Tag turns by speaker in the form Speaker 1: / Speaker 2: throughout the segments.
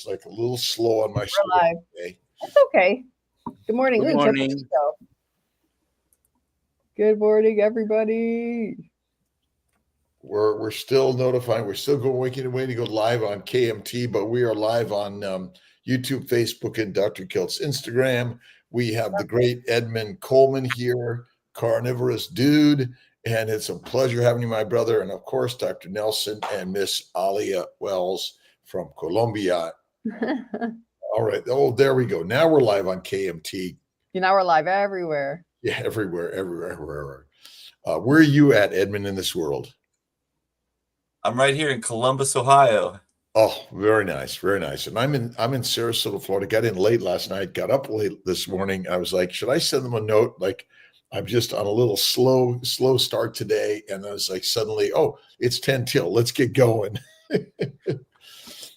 Speaker 1: was like a little slow on my
Speaker 2: We're
Speaker 1: screen
Speaker 2: live.
Speaker 1: today.
Speaker 2: That's okay. Good morning.
Speaker 3: Good
Speaker 2: Ooh, check
Speaker 3: morning.
Speaker 2: this out. Good morning, everybody.
Speaker 1: We're still notifying. We're still waiting to go live on KMT, but we are live on YouTube, Facebook, and Dr. Kilt's Instagram. We have the great Edmund Coleman here, carnivorous dude, and it's a pleasure having you, my brother, and of course, Dr. Nelson and Miss Alia Wells from Colombia. All right. Oh, there we go. Now we're live on KMT.
Speaker 2: Now we're live everywhere.
Speaker 1: Yeah, everywhere. Where are you at, Edmund, in this world?
Speaker 3: I'm right here in Columbus, Ohio.
Speaker 1: Oh, very nice, very nice. And I'm in Sarasota, Florida. Got in late last night, got up late this morning. I was like, should I send them a note? Like, I'm just on a little slow start today. And I was like, suddenly, oh, it's 10 till. Let's get going.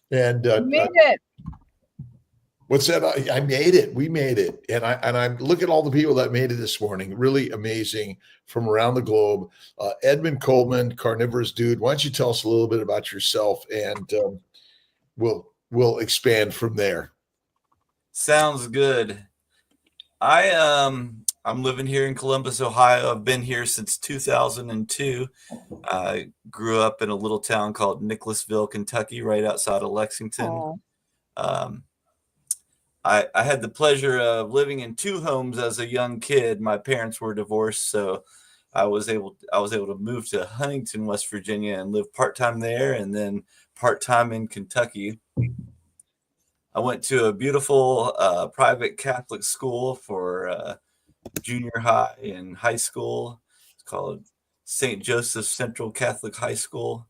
Speaker 1: And
Speaker 2: You made it.
Speaker 1: What's that? I made it. We made it. And I'm look at all the people that made it this morning. Really amazing from around the globe. Edmund Coleman, carnivorous dude. Why don't you tell us a little bit about yourself, and we'll expand from there.
Speaker 3: Sounds good. I'm living here in Columbus, Ohio. I've been here since 2002. I grew up in a little town called Nicholasville, Kentucky, right outside of Lexington. I had the pleasure of living in two homes as a young kid. My parents were divorced, so I was able to move to Huntington, West Virginia, and live part-time there, and then part-time in Kentucky. I went to a beautiful private Catholic school for junior high and high school. It's called St. Joseph Central Catholic High School.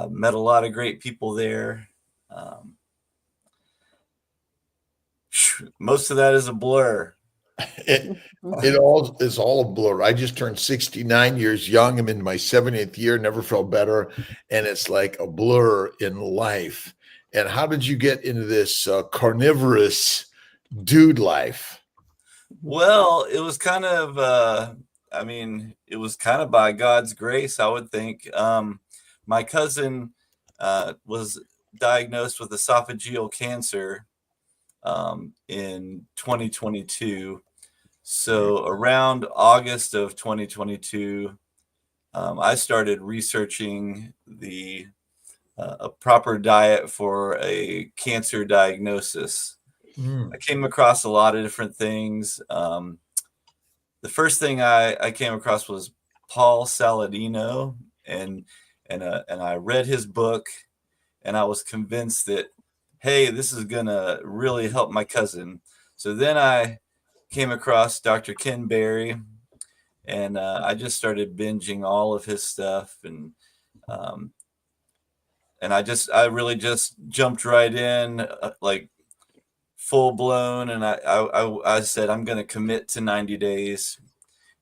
Speaker 3: Met a lot of great people there. Most of that is a blur.
Speaker 1: It all is all a blur. I just turned 69 years young. I'm in my 70th year, never felt better. And it's like a blur in life. And how did you get into this carnivorous dude life?
Speaker 3: Well, it was kind of, it was kind of by God's grace, I would think. My cousin was diagnosed with esophageal cancer in 2022. So around August of 2022, I started researching a proper diet for a cancer diagnosis. I came across a lot of different things. The first thing I came across was Paul Saladino, and I read his book, and I was convinced that, hey, this is gonna really help my cousin. So then I came across Dr. Ken Berry, and I just started binging all of his stuff, and I really just jumped right in, like full blown. And I said, I'm going to commit to 90 days.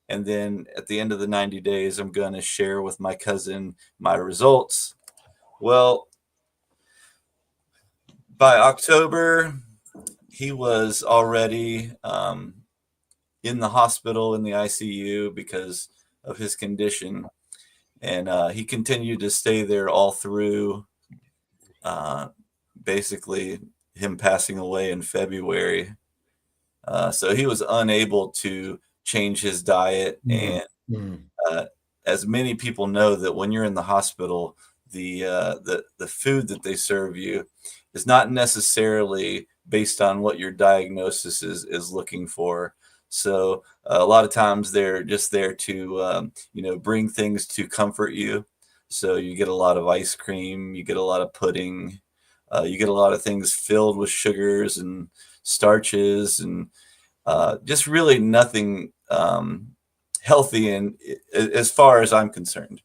Speaker 3: And then at the end of the 90 days, I'm going to share with my cousin my results. Well, by October, he was already in the hospital in the ICU because of his condition. And he continued to stay there all through basically him passing away in February. So he was unable to change his diet. And as many people know, that when you're in the hospital, the food that they serve you is not necessarily based on what your diagnosis is looking for. So a lot of times they're just there to, bring things to comfort you. So you get a lot of ice cream, you get a lot of pudding, you get a lot of things filled with sugars and starches, and just really nothing healthy, and as far as I'm concerned.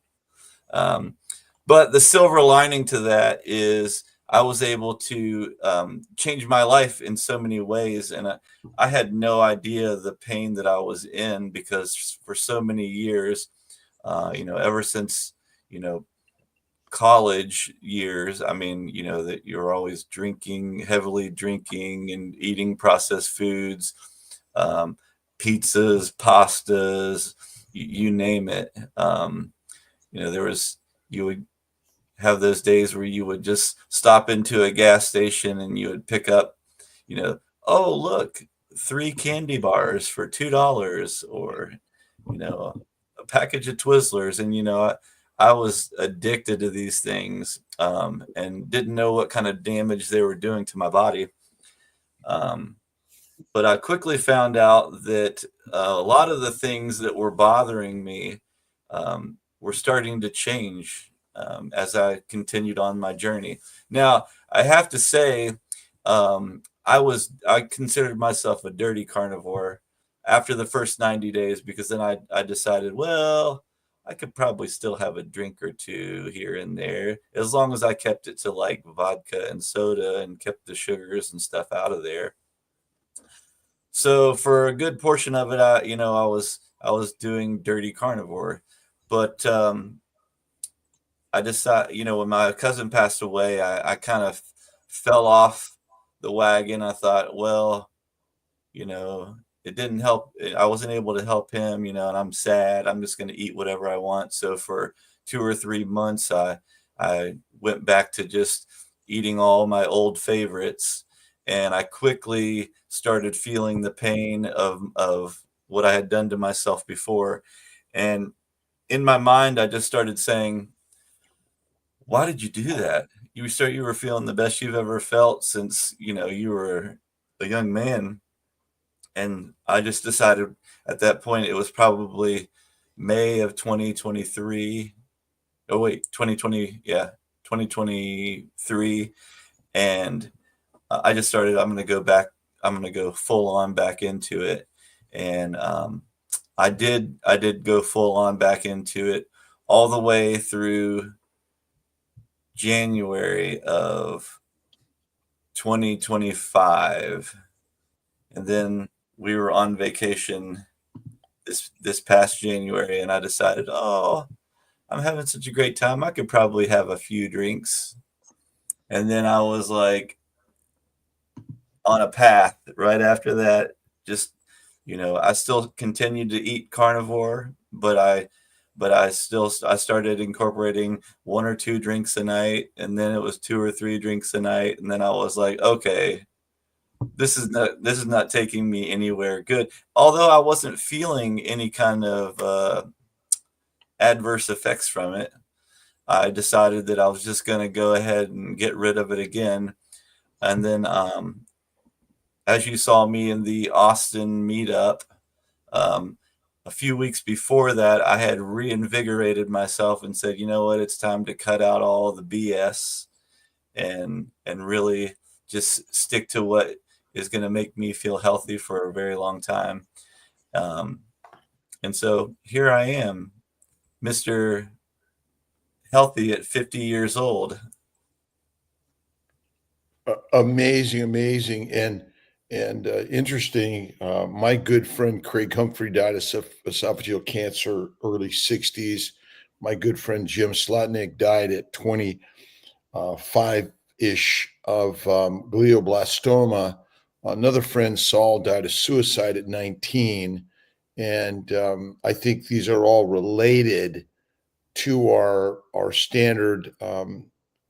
Speaker 3: But the silver lining to that is I was able to change my life in so many ways. And I had no idea the pain that I was in, because for so many years, ever since, college years, that you're always heavily drinking and eating processed foods, pizzas, pastas, you name it. have those days where you would just stop into a gas station and you would pick up, oh, look, 3 candy bars for $2, or, a package of Twizzlers. And, I was addicted to these things, and didn't know what kind of damage they were doing to my body. But I quickly found out that a lot of the things that were bothering me were starting to change as I continued on my journey. Now, I have to say, I considered myself a dirty carnivore after the first 90 days, because then I decided, well, I could probably still have a drink or two here and there, as long as I kept it to like vodka and soda and kept the sugars and stuff out of there. So for a good portion of it, I was doing dirty carnivore. But I decided, when my cousin passed away, I kind of fell off the wagon. I thought, well, it didn't help. I wasn't able to help him, and I'm sad. I'm just going to eat whatever I want. So for 2 or 3 months, I went back to just eating all my old favorites. And I quickly started feeling the pain of what I had done to myself before. And in my mind, I just started saying, why did you do that? You were feeling the best you've ever felt since, you were a young man. And I just decided at that point, it was probably May of 2023. Oh, wait, 2020. Yeah, 2023. And I just started, I'm going to go full on back into it. And I did go full on back into it all the way through January of 2025. And then we were on vacation this past January, and I decided, oh, I'm having such a great time, I could probably have a few drinks. And then I was like on a path right after that. Just, I still continued to eat carnivore, but I started incorporating 1 or 2 drinks a night, and then it was 2 or 3 drinks a night, and then I was like, okay, this is not taking me anywhere good. Although I wasn't feeling any kind of adverse effects from it, I decided that I was just going to go ahead and get rid of it again. And then, as you saw me in the Austin meetup, a few weeks before that, I had reinvigorated myself and said, you know what, it's time to cut out all the BS and really just stick to what is going to make me feel healthy for a very long time. And so here I am, Mr. Healthy at 50 years old.
Speaker 1: Amazing, and interesting. My good friend Craig Humphrey died of esophageal cancer, early 60s. My good friend Jim Slotnick died at 25-ish of glioblastoma. Another friend, Saul, died of suicide at 19. And I think these are all related to our standard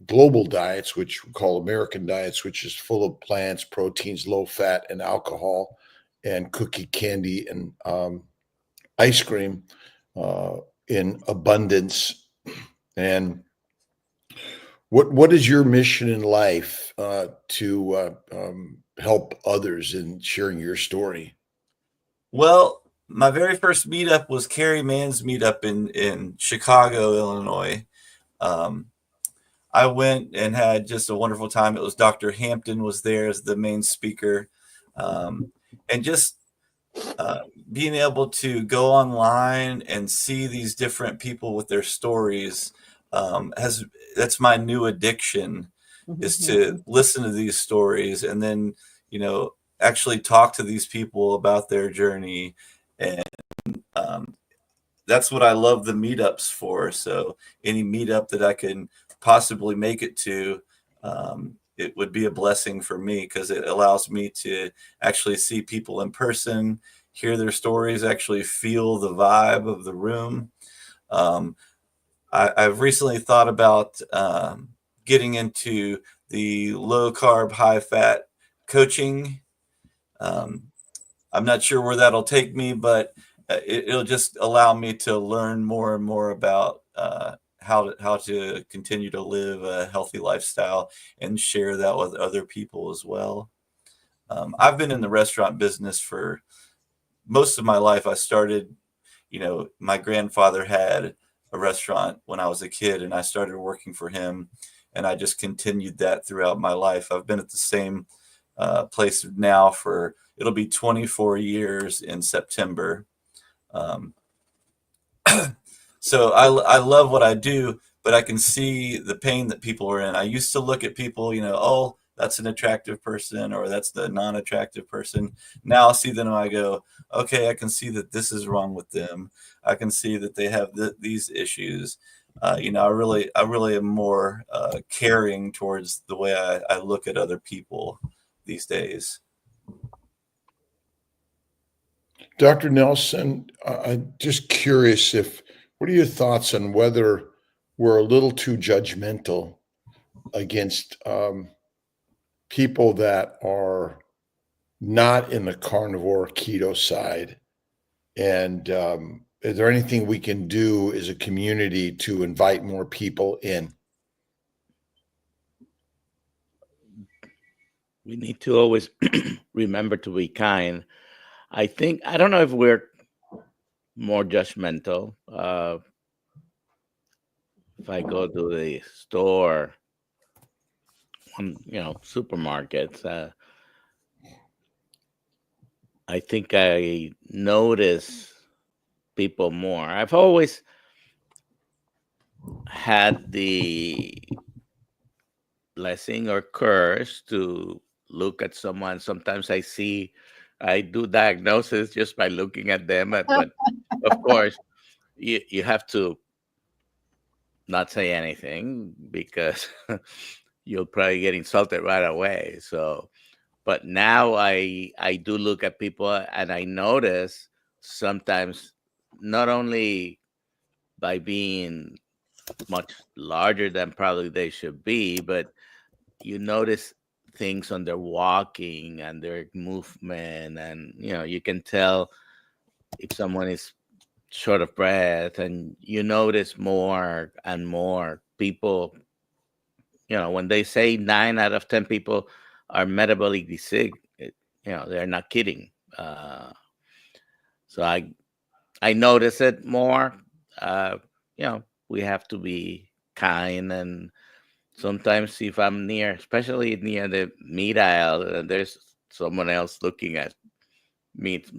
Speaker 1: global diets, which we call American diets, which is full of plants, proteins, low fat, and alcohol, and cookie, candy, and ice cream in abundance. And what is your mission in life to help others in sharing your story?
Speaker 3: Well, my very first meetup was Carrie Mann's meetup in Chicago, Illinois. I went and had just a wonderful time. It was Dr. Hampton was there as the main speaker. And just being able to go online and see these different people with their stories, that's my new addiction, is to listen to these stories and then, actually talk to these people about their journey. And that's what I love the meetups for. So any meetup that I can possibly make it to, it would be a blessing for me, because it allows me to actually see people in person, hear their stories, actually feel the vibe of the room. I've recently thought about getting into the low carb, high fat coaching. I'm not sure where that'll take me, but it'll just allow me to learn more and more about how to continue to live a healthy lifestyle and share that with other people as well. I've been in the restaurant business for most of my life. I started, my grandfather had a restaurant when I was a kid, and I started working for him, and I just continued that throughout my life. I've been at the same place now for, it'll be 24 years in September. Um, so I love what I do, but I can see the pain that people are in. I used to look at people, oh, that's an attractive person, or that's the non-attractive person. Now I see them and I go, okay, I can see that this is wrong with them. I can see that they have these issues. I really am more caring towards the way I look at other people these days.
Speaker 1: Dr. Nelson, I'm just curious what are your thoughts on whether we're a little too judgmental against people that are not in the carnivore keto side? And is there anything we can do as a community to invite more people in?
Speaker 4: We need to always remember to be kind. I don't know if we're more judgmental. If I go to the store, supermarkets, I think I notice people more. I've always had the blessing or curse to look at someone. Sometimes I do diagnosis just by looking at them, but of course you have to not say anything because you'll probably get insulted right away. So, but now I do look at people and I notice sometimes, not only by being much larger than probably they should be, but you notice things on their walking and their movement, and you can tell if someone is short of breath, and you notice more and more people. When they say 9 out of 10 people are metabolically sick, they're not kidding. So I notice it more. We have to be kind, and sometimes if I'm near, especially near the meat aisle, and there's someone else looking at meat,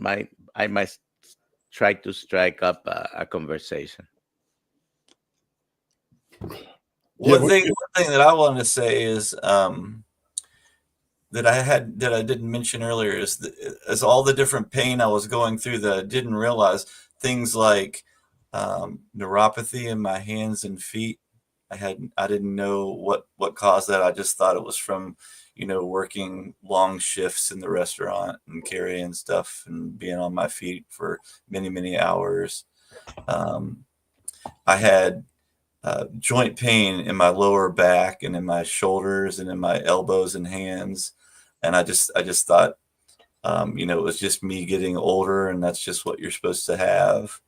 Speaker 4: I might try to strike up a conversation.
Speaker 3: One thing that I wanted to say is that I didn't mention earlier is all the different pain I was going through that I didn't realize. Things like neuropathy in my hands and feet. I didn't know what caused that. I just thought it was from working long shifts in the restaurant and carrying stuff and being on my feet for many hours. I had joint pain in my lower back and in my shoulders and in my elbows and hands, and I just thought it was just me getting older, and that's just what you're supposed to have.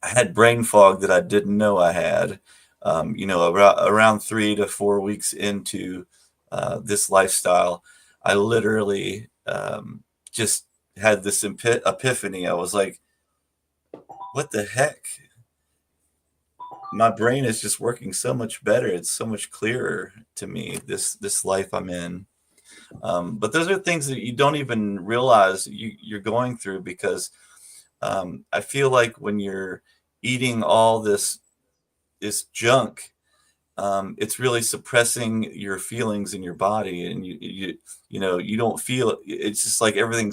Speaker 3: I had brain fog that I didn't know I had. Around 3 to 4 weeks into this lifestyle, I literally just had this epiphany. I was like, what the heck? My brain is just working so much better. It's so much clearer to me, this life I'm in. But those are things that you don't even realize you're going through, because I feel like when you're eating all this junk, it's really suppressing your feelings in your body, and you don't feel it. It's just like you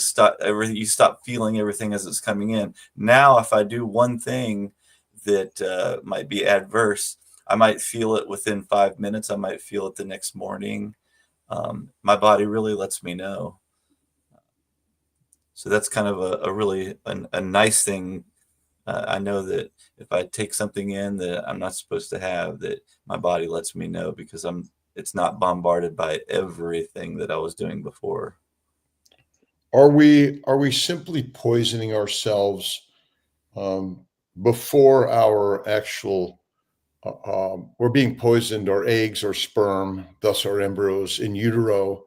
Speaker 3: stop feeling everything as it's coming in. Now, if I do one thing that might be adverse, I might feel it within 5 minutes. I might feel it the next morning. My body really lets me know. So that's kind of a really nice thing I know that if I take something in that I'm not supposed to have, that my body lets me know because it's not bombarded by everything that I was doing before.
Speaker 1: Are we simply poisoning ourselves before our actual we're being poisoned, our eggs or sperm, thus our embryos in utero,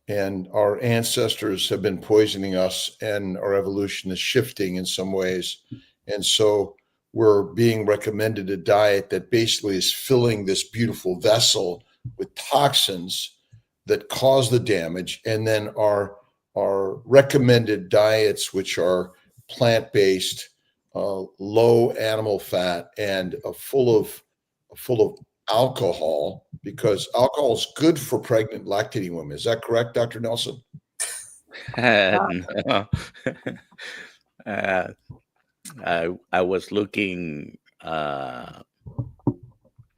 Speaker 1: and our ancestors have been poisoning us, and our evolution is shifting in some ways. And so we're being recommended a diet that basically is filling this beautiful vessel with toxins that cause the damage. And then our recommended diets, which are plant-based, low animal fat, and full of alcohol, because alcohol is good for pregnant lactating women. Is that correct, Dr. Nelson?
Speaker 4: No. I was looking. Let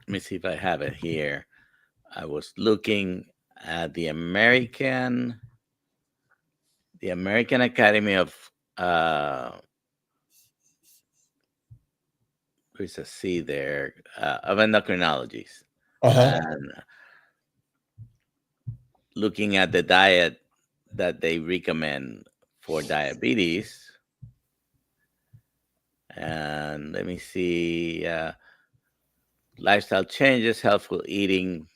Speaker 4: me see if I have it here. I was looking at the American Academy of there's a C there of endocrinologists, and looking at the diet that they recommend for diabetes. And let me see, lifestyle changes, healthful eating,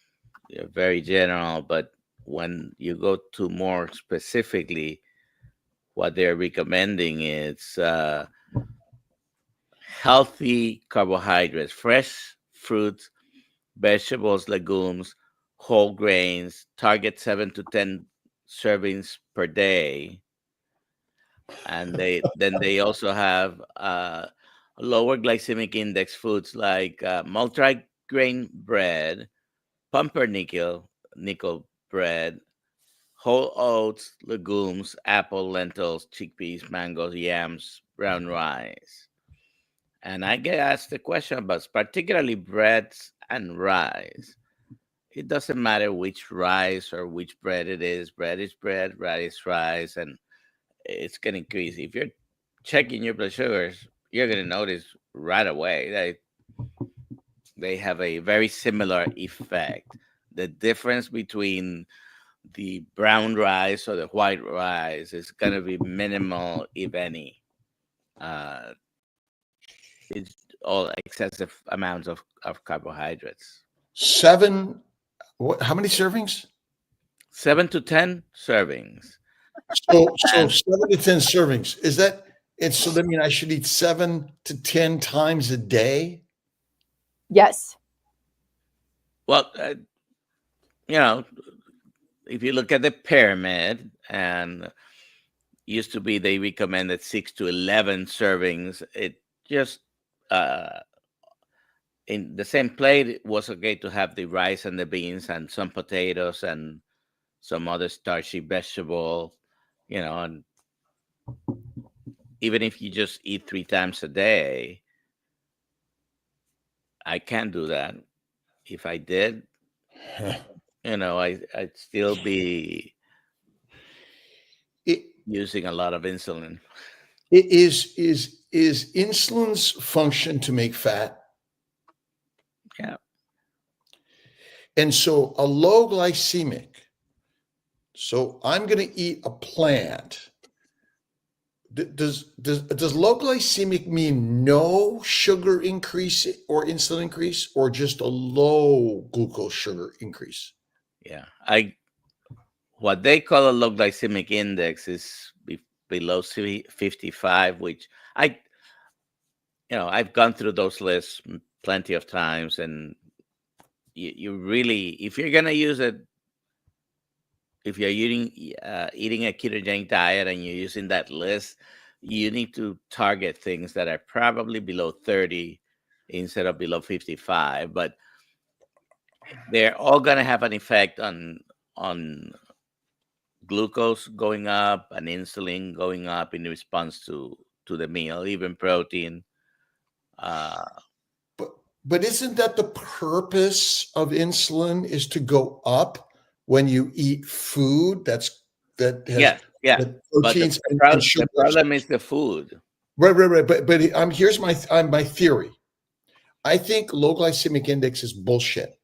Speaker 4: very general. But when you go to more specifically, what they're recommending is healthy carbohydrates, fresh fruits, vegetables, legumes, whole grains, target 7 to 10 servings per day. And they also have lower glycemic index foods like multi-grain bread, pumpernickel bread, whole oats, legumes, apple, lentils, chickpeas, mangoes, yams, brown rice. And I get asked the question about particularly breads and rice. It doesn't matter which rice or which bread it is. Bread is bread, rice is rice, and it's going to increase. If you're checking your blood sugars, you're going to notice right away that they have a very similar effect. The difference between the brown rice or the white rice is going to be minimal, if any. It's all excessive amounts of carbohydrates.
Speaker 1: How many servings?
Speaker 4: 7 to 10 servings.
Speaker 1: So 7 to 10 servings. Is that? And so that mean I should eat 7 to 10 times a day?
Speaker 2: Yes.
Speaker 4: Well, if you look at the pyramid, and used to be they recommended 6 to 11 servings. It just in the same plate, it was okay to have the rice and the beans and some potatoes and some other starchy vegetable, and even if you just eat 3 times a day, I can't do that. If I did, I'd still be using a lot of insulin.
Speaker 1: Is insulin's function to make fat?
Speaker 4: Yeah.
Speaker 1: And so a low glycemic. So I'm going to eat a plant. Does low glycemic mean no sugar increase or insulin increase, or just a low glucose sugar increase?
Speaker 4: Yeah. What they call a low glycemic index is below 55, which I've gone through those lists plenty of times, and you really, if you're gonna use it, if you're eating a ketogenic diet and you're using that list, you need to target things that are probably below 30 instead of below 55. But they're all gonna have an effect on glucose going up and insulin going up in response to the meal, even protein.
Speaker 1: But isn't that the purpose of insulin, is to go up when you eat food that has
Speaker 4: Yeah.
Speaker 1: proteins
Speaker 4: But the problem is the food.
Speaker 1: Right. But here's my theory. I think low glycemic index is bullshit.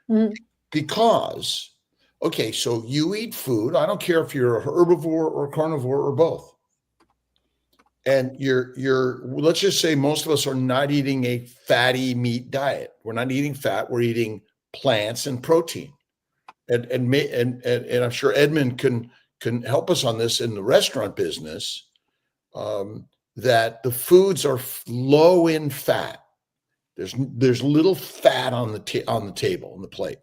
Speaker 2: Mhm.
Speaker 1: Because, okay, so you eat food. I don't care if you're a herbivore or carnivore or both. And let's just say most of us are not eating a fatty meat diet. We're not eating fat. We're eating plants and protein. And I'm sure Edmund can help us on this in the restaurant business. That the foods are low in fat. There's little fat on the table, on the plate.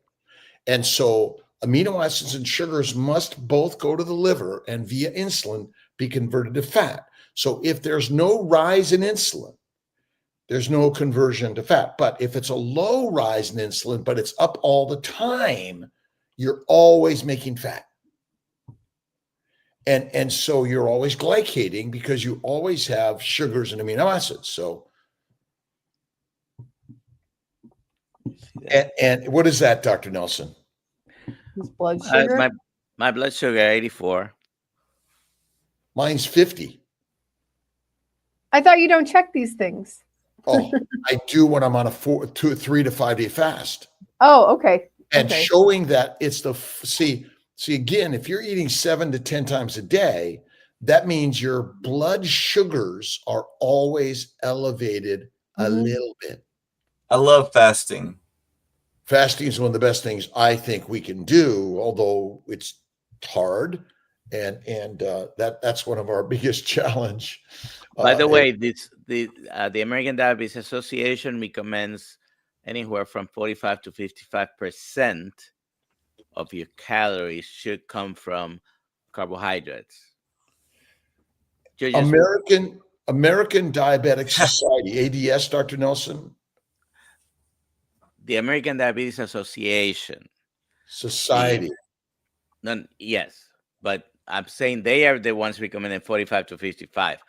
Speaker 1: And so amino acids and sugars must both go to the liver and via insulin be converted to fat. So if there's no rise in insulin, there's no conversion to fat. But if it's a low rise in insulin, but it's up all the time, you're always making fat. And so you're always glycating because you always have sugars and amino acids. So and what is that, Dr. Nelson?
Speaker 2: His blood sugar.
Speaker 4: My blood sugar 84.
Speaker 1: Mine's 50.
Speaker 2: I thought you don't check these things.
Speaker 1: Oh, I do when I'm on a 3 to 5 day fast.
Speaker 2: Oh, okay.
Speaker 1: And
Speaker 2: Okay.
Speaker 1: showing that it's see again, if you're eating 7 to 10 times a day, that means your blood sugars are always elevated a little bit.
Speaker 3: I love fasting.
Speaker 1: Fasting is one of the best things I think we can do, although it's hard, and that's one of our biggest challenge.
Speaker 4: By the way, the American Diabetes Association recommends anywhere from 45 to 55% of your calories should come from carbohydrates.
Speaker 1: American Diabetic Society, ADS, Dr. Nelson?
Speaker 4: The American Diabetes Association.
Speaker 1: Society.
Speaker 4: Yes, but I'm saying they are the ones recommending 45 to 55.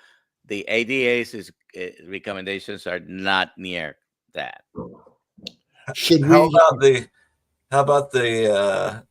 Speaker 4: The ADA's recommendations are not near that.
Speaker 3: How about the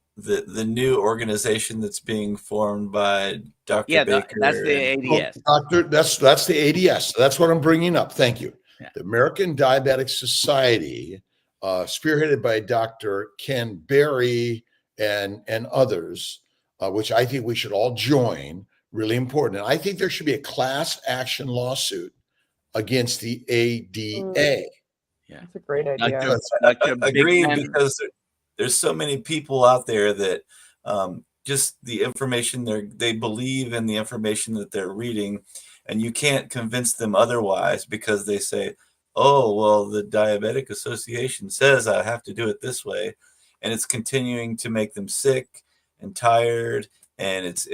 Speaker 3: new organization that's being formed by Dr. Baker?
Speaker 4: That's the ADS.
Speaker 1: That's the ADS. That's what I'm bringing up. Thank you.
Speaker 4: Yeah.
Speaker 1: The American Diabetic Society, spearheaded by Dr. Ken Berry and others, which I think we should all join. Really important. And I think there should be a class action lawsuit against the ADA.
Speaker 2: Yeah, that's a great idea.
Speaker 3: Agreed, because there's so many people out there that just the information they believe in the information that they're reading, and you can't convince them otherwise because they say, oh, well, the Diabetic Association says I have to do it this way. And it's continuing to make them sick and tired, and it's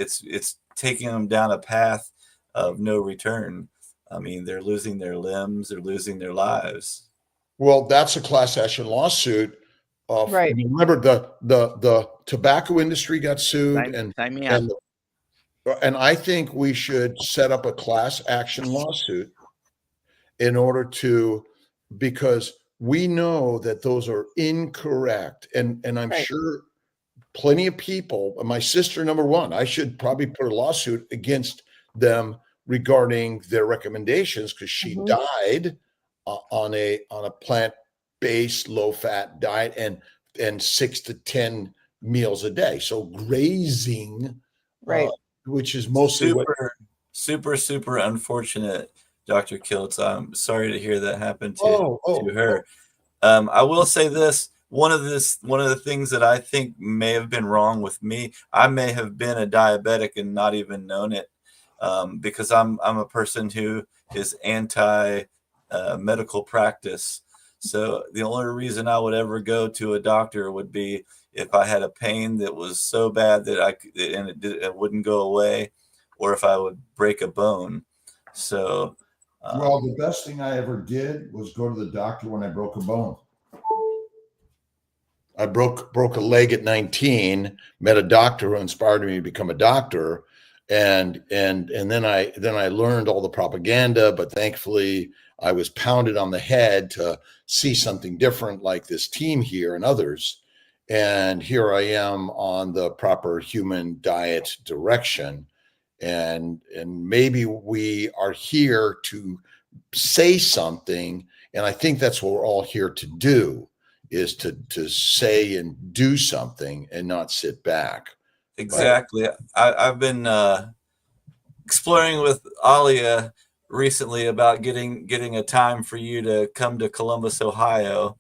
Speaker 3: taking them down a path of no return. I mean, they're losing their limbs, they're losing their lives.
Speaker 1: Well, that's a class action lawsuit.
Speaker 2: Right.
Speaker 1: Remember, the tobacco industry got sued, and I think we should set up a class action lawsuit in order to, because we know that those are incorrect, and I'm sure plenty of people. My sister, number one, I should probably put a lawsuit against them regarding their recommendations because she died on a plant-based low-fat diet and 6 to 10 meals a day. So grazing,
Speaker 2: right,
Speaker 1: which is mostly
Speaker 3: super unfortunate, Dr. Kiltz. I'm sorry to hear that happen to her. I will say this. One of the things that I think may have been wrong with me, I may have been a diabetic and not even known it, because I'm a person who is anti medical practice. So the only reason I would ever go to a doctor would be if I had a pain that was so bad that it wouldn't go away, or if I would break a bone. So,
Speaker 1: well, the best thing I ever did was go to the doctor when I broke a bone. I broke a leg at 19, met a doctor who inspired me to become a doctor. And then I learned all the propaganda, but thankfully I was pounded on the head to see something different, like this team here and others. And here I am on the proper human diet direction. and maybe we are here to say something. And I think that's what we're all here to do, is to say and do something and not sit back.
Speaker 3: Exactly. I've been exploring with Alia recently about getting a time for you to come to Columbus, Ohio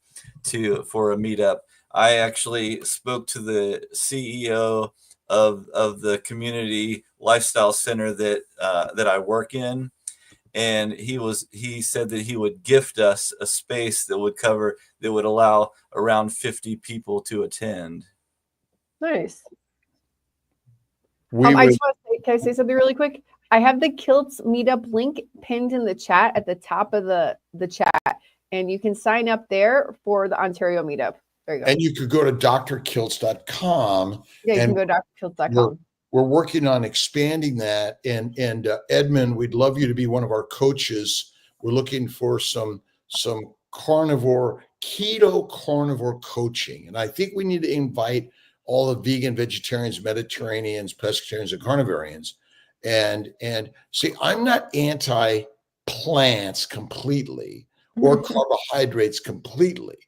Speaker 3: for a meetup. I actually spoke to the CEO of the community lifestyle center that I work in, and he said that he would gift us a space that would allow around 50 people to attend.
Speaker 2: Nice.
Speaker 1: We
Speaker 2: I
Speaker 1: would,
Speaker 2: just want to say, can I say something really quick? I have the Kilts meetup link pinned in the chat at the top of the chat, and you can sign up there for the Ontario meetup. There you go.
Speaker 1: and you could go to drkilts.com.
Speaker 2: Yeah, you
Speaker 1: and
Speaker 2: can go to drkilts.com.
Speaker 1: We're working on expanding that. And Edmund, we'd love you to be one of our coaches. We're looking for some keto carnivore coaching. And I think we need to invite all the vegan, vegetarians, Mediterraneans, pescatarians, and carnivorians. And see, I'm not anti plants completely or carbohydrates completely,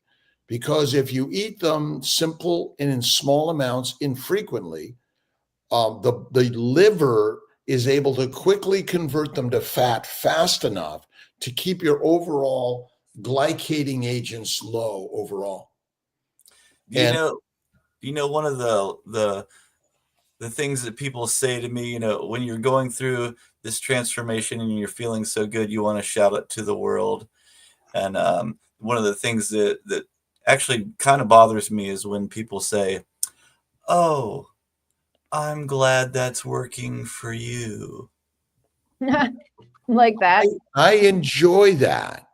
Speaker 1: because if you eat them simple and in small amounts infrequently, the liver is able to quickly convert them to fat fast enough to keep your overall glycating agents low overall.
Speaker 3: You know, one of the things that people say to me, when you're going through this transformation and you're feeling so good, you want to shout it to the world. And one of the things that actually kind of bothers me is when people say, "Oh, I'm glad that's working for you."
Speaker 2: Like that.
Speaker 1: I enjoy that.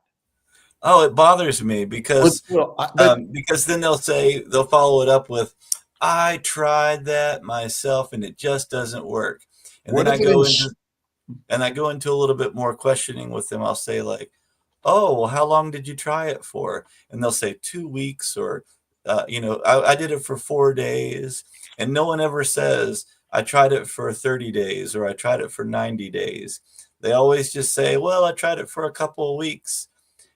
Speaker 3: Oh, it bothers me because because then they'll follow it up with, "I tried that myself and it just doesn't work." And then I go into a little bit more questioning with them. I'll say like, "Oh, well, how long did you try it for?" And they'll say 2 weeks, or I did it for 4 days. And no one ever says, "I tried it for 30 days," or "I tried it for 90 days." They always just say, "Well, I tried it for a couple of weeks."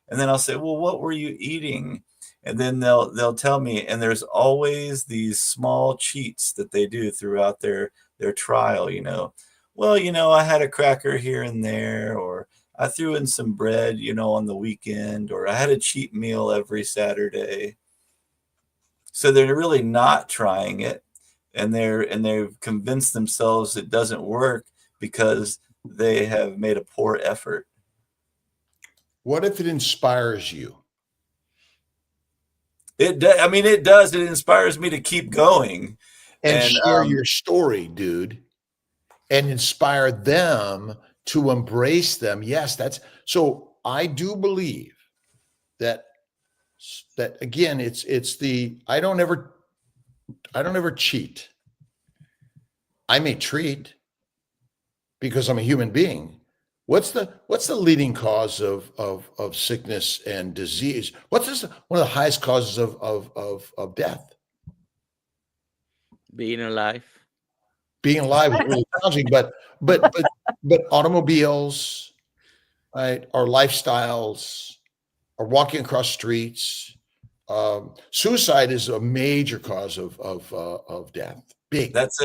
Speaker 3: And then I'll say, "Well, what were you eating?" And then they'll tell me. And there's always these small cheats that they do throughout their trial. Well, I had a cracker here and there, or I threw in some bread, on the weekend, or I had a cheat meal every Saturday. So they're really not trying it, and they've convinced themselves it doesn't work because they have made a poor effort.
Speaker 1: What if it inspires you?
Speaker 3: It does. It inspires me to keep going
Speaker 1: and share your story, dude, and inspire them to embrace them. Yes, so I do believe that again, it's the I don't ever cheat. I may treat because I'm a human being. What's the leading cause of sickness and disease? What's one of the highest causes of death?
Speaker 4: Being alive.
Speaker 1: Being alive is really challenging, but automobiles, right? Our lifestyles, our walking across streets. Suicide is a major cause of death. Big.
Speaker 3: That's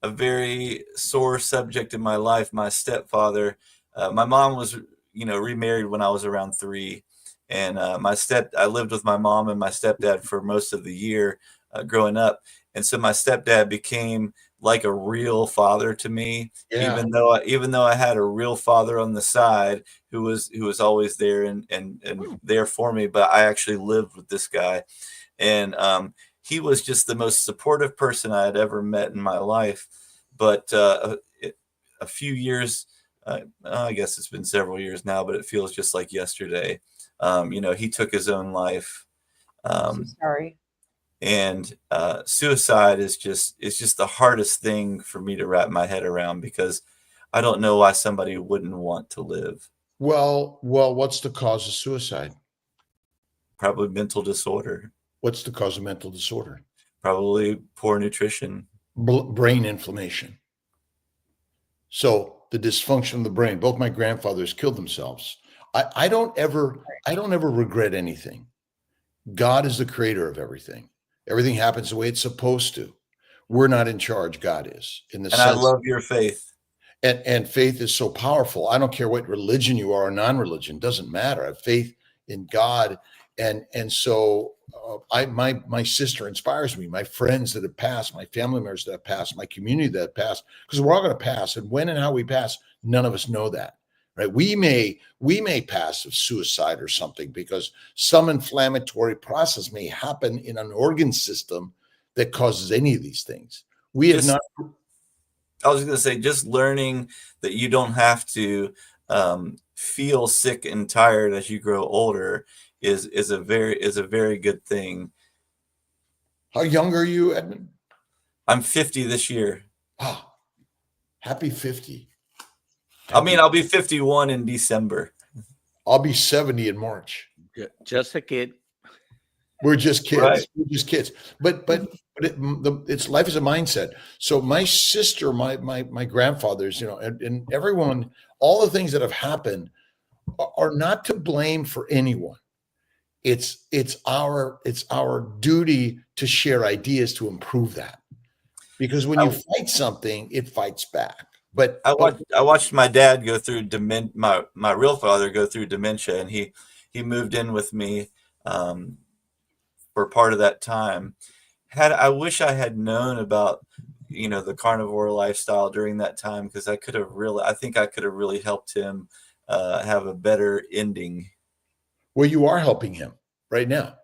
Speaker 3: a very sore subject in my life. My stepfather, my mom was, remarried when I was around 3. And I lived with my mom and my stepdad for most of the year growing up. And so my stepdad became like a real father to me, even though I had a real father on the side who was always there and there for me. But I actually lived with this guy, and he was just the most supportive person I had ever met in my life. But a few years, I guess it's been several years now, but it feels just like yesterday. He took his own life.
Speaker 2: I'm so sorry.
Speaker 3: And suicide is just the hardest thing for me to wrap my head around, because I don't know why somebody wouldn't want to live.
Speaker 1: Well, what's the cause of suicide?
Speaker 3: Probably mental disorder.
Speaker 1: What's the cause of mental disorder?
Speaker 3: Probably poor nutrition.
Speaker 1: Brain inflammation. So the dysfunction of the brain, both my grandfathers killed themselves. I don't ever regret anything. God is the creator of everything. Everything happens the way it's supposed to. We're not in charge. God is, in the
Speaker 3: And I
Speaker 1: sense,
Speaker 3: love your faith.
Speaker 1: and faith is so powerful. I don't care what religion you are or non-religion, doesn't matter. I have faith in God. And so my sister inspires me, my friends that have passed, my family members that have passed, my community that have passed, because we're all going to pass. And when and how we pass, none of us know that. Right. We may pass of suicide or something because some inflammatory process may happen in an organ system that causes any of these things. We have not.
Speaker 3: I was going to say, just learning that you don't have to feel sick and tired as you grow older is a very good thing.
Speaker 1: How young are you, Edmund?
Speaker 3: I'm 50 this year.
Speaker 1: Ah, happy 50.
Speaker 3: I'll be 51 in December.
Speaker 1: I'll be 70 in March.
Speaker 4: Just a kid.
Speaker 1: We're just kids.
Speaker 3: Right.
Speaker 1: We're just kids. But it's life is a mindset. So my sister, my grandfathers, and everyone, all the things that have happened are not to blame for anyone. It's our duty to share ideas to improve that. Because when you fight something, it fights back. But
Speaker 3: I watched my dad go through my real father go through dementia, and he moved in with me for part of that time. I wish I had known about the carnivore lifestyle during that time, because I could have really helped him have a better ending.
Speaker 1: Well, you are helping him right now.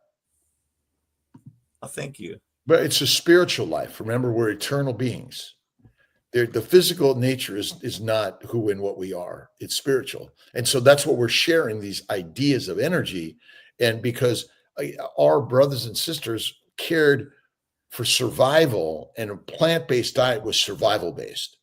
Speaker 3: Oh, thank you.
Speaker 1: But it's a spiritual life. Remember, we're eternal beings. The physical nature is not who and what we are. It's spiritual. And so that's what we're sharing, these ideas of energy. And because our brothers and sisters cared for survival, and a plant-based diet was survival-based.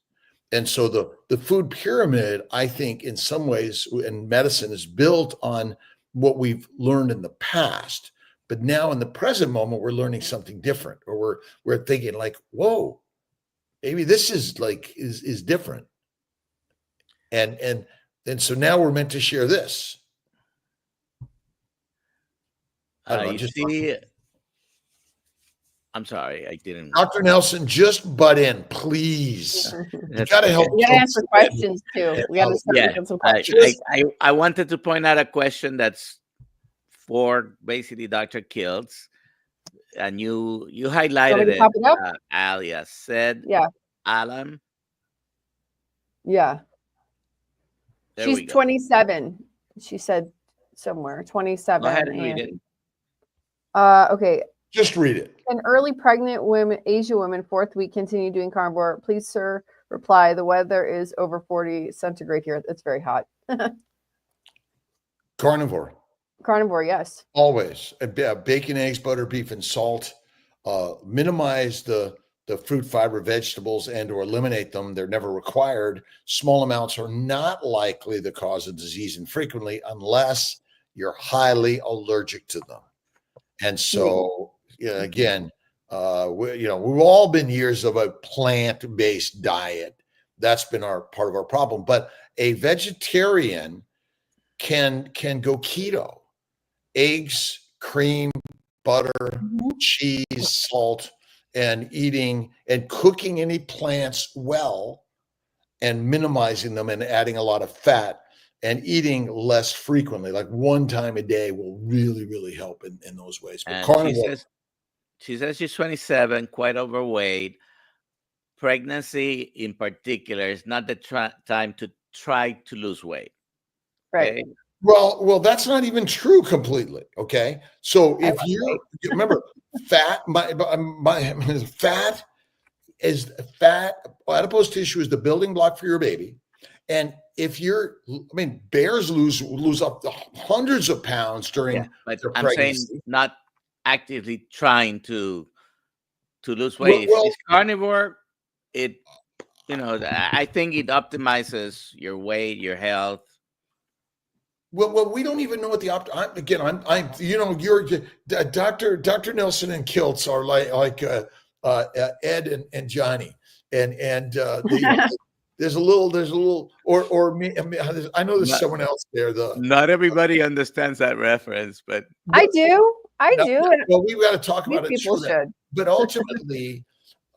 Speaker 1: And so the food pyramid, I think, in some ways, in medicine, is built on what we've learned in the past. But now in the present moment, we're learning something different, or we're thinking like, whoa, maybe this is different. And so now we're meant to share this. I don't know,
Speaker 4: I'm sorry, I didn't.
Speaker 1: Dr. Nelson, just butt in,
Speaker 2: You
Speaker 1: please. got to help.
Speaker 2: got to answer questions too. We got to start with some questions.
Speaker 4: I wanted to point out a question that's for basically Dr. Kiltz, and you highlighted it. Alia said,
Speaker 2: yeah.
Speaker 4: Alan.
Speaker 2: Yeah.
Speaker 4: There
Speaker 2: She's 27. She said somewhere 27.
Speaker 4: Go ahead and read it.
Speaker 2: Okay.
Speaker 1: Just read it.
Speaker 2: An early pregnant women, Asian women, 4th week, continue doing carnivore. Please, sir, reply. The weather is over 40 centigrade here. It's very hot.
Speaker 1: Carnivore.
Speaker 2: Carnivore, yes.
Speaker 1: Always. Bacon, eggs, butter, beef, and salt. Minimize the fruit, fiber, vegetables, and or eliminate them. They're never required. Small amounts are not likely the cause of disease infrequently unless you're highly allergic to them. And so, again, we've all been years of a plant-based diet. That's been part of our problem. But a vegetarian can go keto. Eggs, cream, butter, cheese, salt, and eating and cooking any plants well, and minimizing them and adding a lot of fat, and eating less frequently, like one time a day, will really, really help in those ways. But carnivore,
Speaker 4: she says she's 27, quite overweight. Pregnancy in particular is not the time to try to lose weight.
Speaker 2: Right.
Speaker 4: Okay?
Speaker 1: Well, that's not even true completely. Okay. So if you remember, fat, adipose tissue is the building block for your baby. And if bears lose up to hundreds of pounds during
Speaker 4: but
Speaker 1: their
Speaker 4: I'm
Speaker 1: pregnancy.
Speaker 4: saying not actively trying to lose weight. If it's carnivore, I think it optimizes your weight, your health.
Speaker 1: Well, we don't even know what you're Dr. Nelson and Kiltz are like Ed and Johnny, and there's a little, or me. I know there's
Speaker 4: Not,
Speaker 1: someone else there.
Speaker 4: not everybody understands that reference, but
Speaker 2: I do. I
Speaker 1: No,
Speaker 2: do. And
Speaker 1: well, we've got to talk
Speaker 2: these
Speaker 1: about it.
Speaker 2: people
Speaker 1: Sure,
Speaker 2: should.
Speaker 1: but ultimately,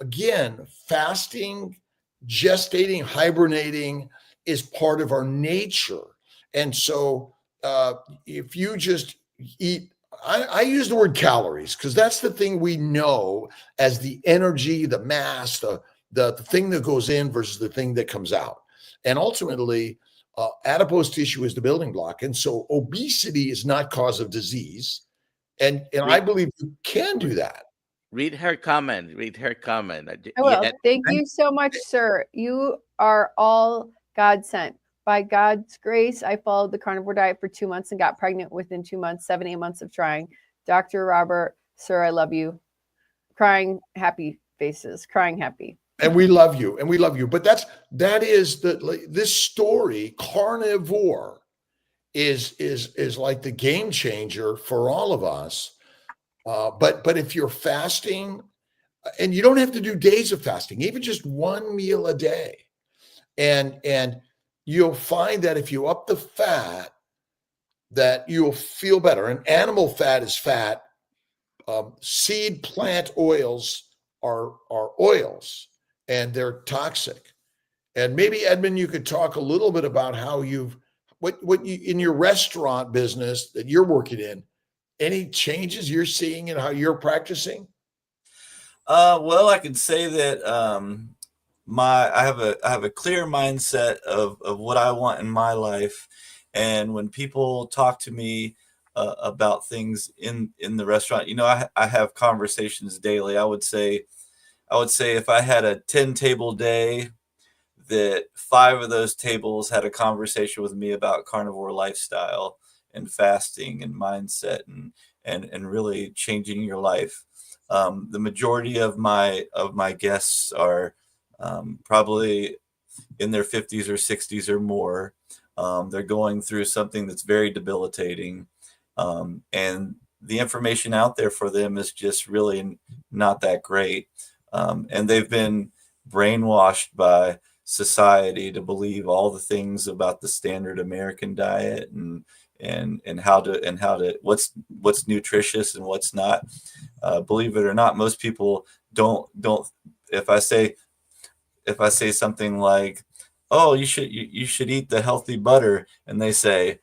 Speaker 1: again, fasting, gestating, hibernating is part of our nature. And so if you just eat, I use the word calories because that's the thing we know as the energy, the mass, the thing that goes in versus the thing that comes out. And ultimately, adipose tissue is the building block. And so obesity is not cause of disease. And I believe you can do that.
Speaker 4: read her comment. Read her comment.
Speaker 2: I will. Thank you so much, sir. You are all God sent. By God's grace, I followed the carnivore diet for 2 months and got pregnant within 2 months, 7, 8 months of trying. Dr. Robert, sir, I love you. Crying happy faces, crying happy.
Speaker 1: And we love you, and we love you. But that is this story. Carnivore is like the game changer for all of us. But if you're fasting, and you don't have to do days of fasting, even just one meal a day, and you'll find that if you up the fat, that you'll feel better. And animal fat is fat. Seed plant oils are oils, and they're toxic. And maybe Edmund, you could talk a little bit about how what you in your restaurant business that you're working in, any changes you're seeing in how you're practicing?
Speaker 3: Well, I can say that I have a clear mindset of what I want in my life, and when people talk to me about things in the restaurant, I have conversations daily. I would say if I had a 10-table day, that 5 of those tables had a conversation with me about carnivore lifestyle and fasting and mindset and really changing your life. The majority of my guests are probably in their 50s or 60s or more. They're going through something that's very debilitating, and the information out there for them is just really not that great. And they've been brainwashed by society to believe all the things about the standard American diet and how to what's nutritious and what's not. Believe it or not, most people don't. If I say something like, "Oh, you should eat the healthy butter," and they say,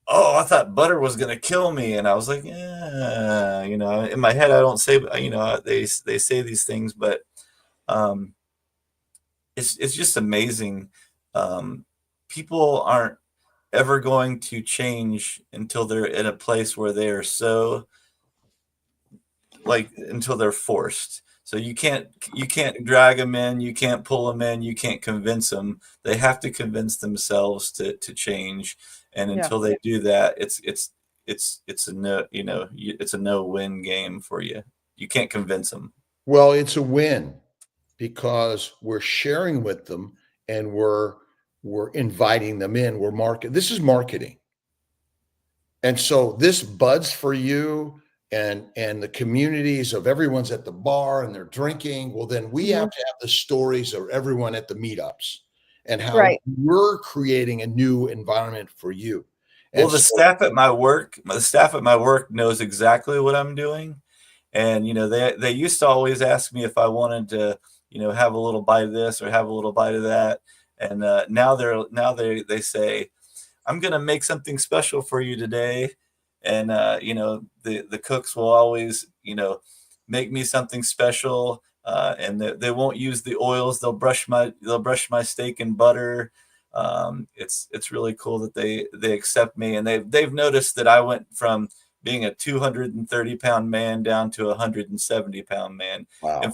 Speaker 3: "Oh, I thought butter was going to kill me," and I was like, "Yeah," in my head I don't say, they say these things, but it's just amazing. People aren't ever going to change until they're in a place where they are so until they're forced. So you can't drag them in, you can't pull them in, you can't convince them. They have to convince themselves to change. And until they do that, it's a no, it's a no-win game for you. You can't convince them.
Speaker 1: Well, it's a win because we're sharing with them and we're inviting them in. This is marketing. And so this buds for you and the communities of everyone's at the bar and they're drinking. Well, then we have to have the stories of everyone at the meetups and how we're creating a new environment for you.
Speaker 3: Well, the staff at my work knows exactly what I'm doing. And, they used to always ask me if I wanted to, have a little bite of this or have a little bite of that. And now they say, "I'm going to make something special for you today." And, the cooks will always, make me something special. And they won't use the oils. They'll brush my steak in butter. It's really cool that they accept me, and they've noticed that I went from being a 230-pound man down to a 170-pound man.
Speaker 1: Wow.
Speaker 3: In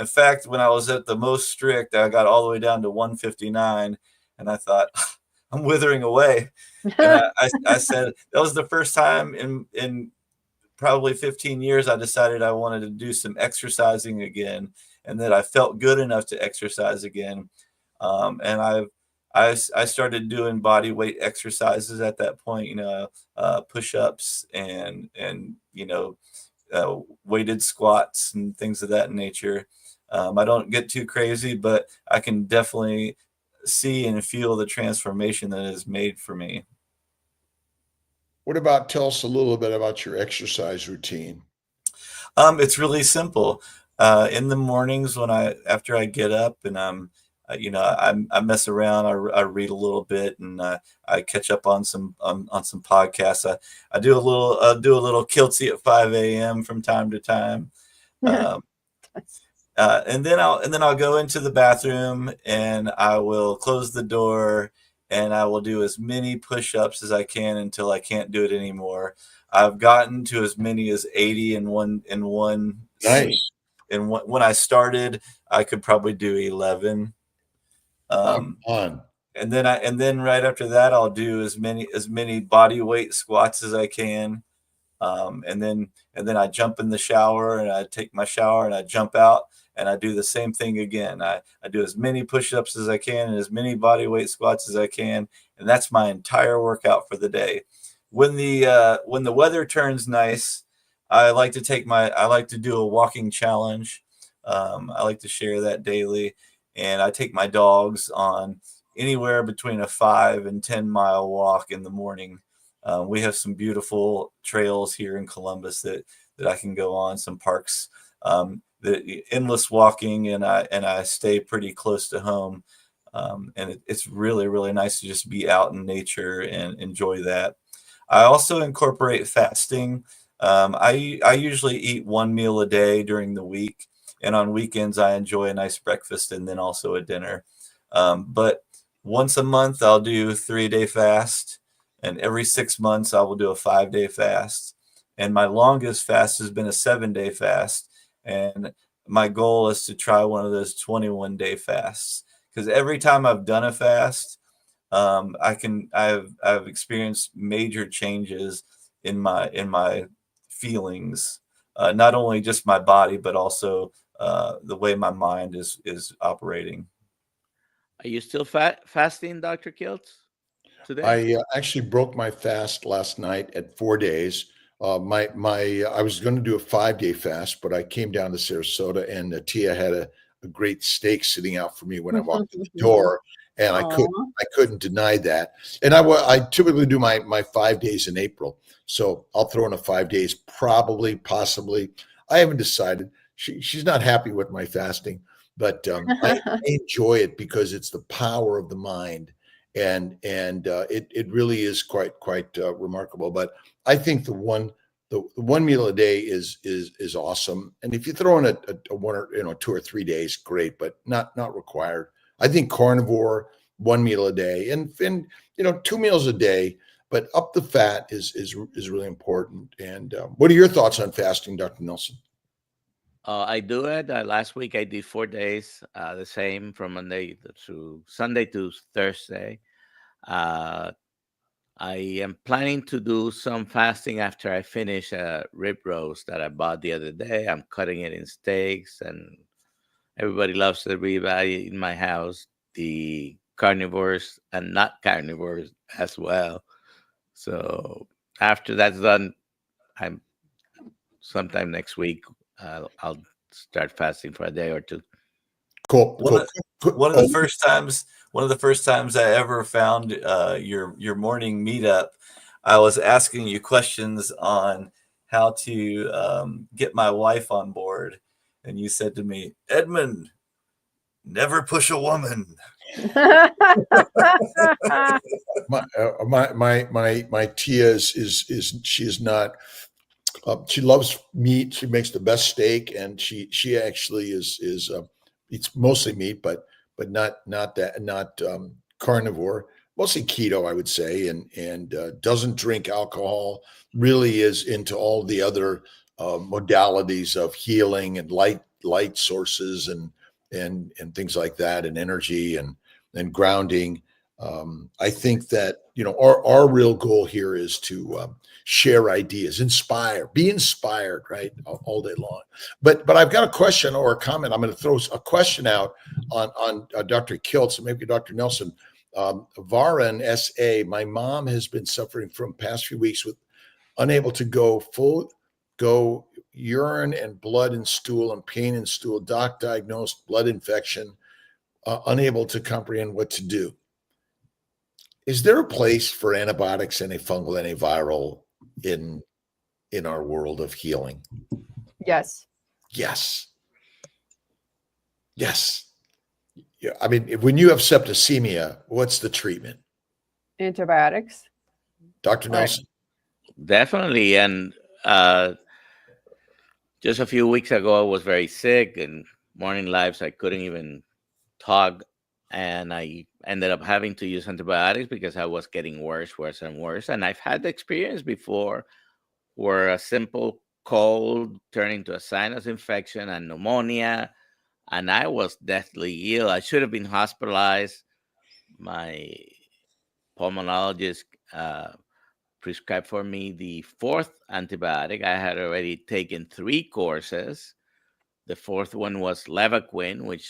Speaker 3: fact, when I was at the most strict, I got all the way down to 159, and I thought, I'm withering away. And I said that was the first time in probably 15 years I decided I wanted to do some exercising again, and that I felt good enough to exercise again. And I started doing body weight exercises at that point, push-ups and weighted squats and things of that nature. I don't get too crazy, but I can definitely see and feel the transformation that is made for me.
Speaker 1: What about, tell us a little bit about your exercise routine?
Speaker 3: It's really simple. In the mornings after I get up and I mess around, I read a little bit, and I catch up on some podcasts. I do a little kiltsy at 5 a.m. from time to time. And then I'll go into the bathroom and I will close the door and I will do as many push-ups as I can until I can't do it anymore. I've gotten to as many as 80 in one
Speaker 1: Nice.
Speaker 3: and when I started, I could probably do 11.
Speaker 1: Fun.
Speaker 3: And then right after that, I'll do as many body weight squats as I can. And then I jump in the shower and I take my shower and I jump out and I do the same thing again. I do as many push-ups as I can and as many body weight squats as I can. And that's my entire workout for the day. When the weather turns nice, I like to do a walking challenge. I like to share that daily, and I take my dogs on anywhere between a 5 and 10 mile walk in the morning. We have some beautiful trails here in Columbus that I can go on, some parks, the endless walking, and I stay pretty close to home. And it's really, really nice to just be out in nature and enjoy that. I also incorporate fasting. I usually eat one meal a day during the week, and on weekends I enjoy a nice breakfast and then also a dinner. But once a month I'll do a 3-day fast, and every 6 months I will do a 5-day fast. And my longest fast has been a 7-day fast, and my goal is to try one of those 21-day fasts, because every time I've done a fast, I've experienced major changes in my feelings, not only just my body, but also the way my mind is operating.
Speaker 4: Are you still fasting, Dr. Kiltz, today?
Speaker 1: I actually broke my fast last night at 4 days. I was going to do a 5-day fast, but I came down to Sarasota, and Tia had a great steak sitting out for me when I walked in the door, and I couldn't deny that. And I typically do my 5 days in April, so I'll throw in a 5 days, probably, possibly. I haven't decided. She's not happy with my fasting, but I enjoy it because it's the power of the mind, and it really is quite remarkable. But I think the one meal a day is awesome, and if you throw in a 1 or 2 or 3 days, great, but not required. I think carnivore, 1 meal a day, and 2 meals a day, but up the fat is really important. And what are your thoughts on fasting, Dr. Nelson?
Speaker 4: I do it. Last week I did 4 days, the same from Monday to Sunday to Thursday. I am planning to do some fasting after I finish a rib roast that I bought the other day. I'm cutting it in steaks, and everybody loves the ribeye in my house, the carnivores and not carnivores as well. So after that's done, I'm sometime next week, I'll start fasting for a day or two.
Speaker 1: Cool.
Speaker 3: One of the first times I ever found your morning meetup, I was asking you questions on how to get my wife on board, and you said to me, "Edmund, never push a woman."
Speaker 1: my Tia is she is not. She loves meat. She makes the best steak, and she actually is it's mostly meat, but not carnivore, mostly keto, I would say, and doesn't drink alcohol. Really is into all the other modalities of healing and light sources and things like that, and energy and grounding. I think that our real goal here is to share ideas, be inspired, right, all day long. But I've got a question or a comment. I'm going to throw a question out on Dr. Kiltz and maybe Dr. Nelson. Varan SA, my mom has been suffering from past few weeks with unable to go urine and blood and stool and pain in stool. Doc diagnosed blood infection. unable to comprehend what to do. Is there a place for antibiotics, antifungal, antiviral in our world of healing?
Speaker 2: Yes.
Speaker 1: Yes. Yes. Yeah. I mean, when you have septicemia, what's the treatment?
Speaker 2: Antibiotics.
Speaker 1: Dr. Nelson?
Speaker 4: Definitely. And just a few weeks ago, I was very sick, and morning lives, I couldn't even talk. And I ended up having to use antibiotics because I was getting worse and worse. And I've had the experience before where a simple cold turned into a sinus infection and pneumonia, and I was deathly ill. I should have been hospitalized. My pulmonologist prescribed for me the fourth antibiotic. I had already taken 3 courses. The fourth one was Levaquin, which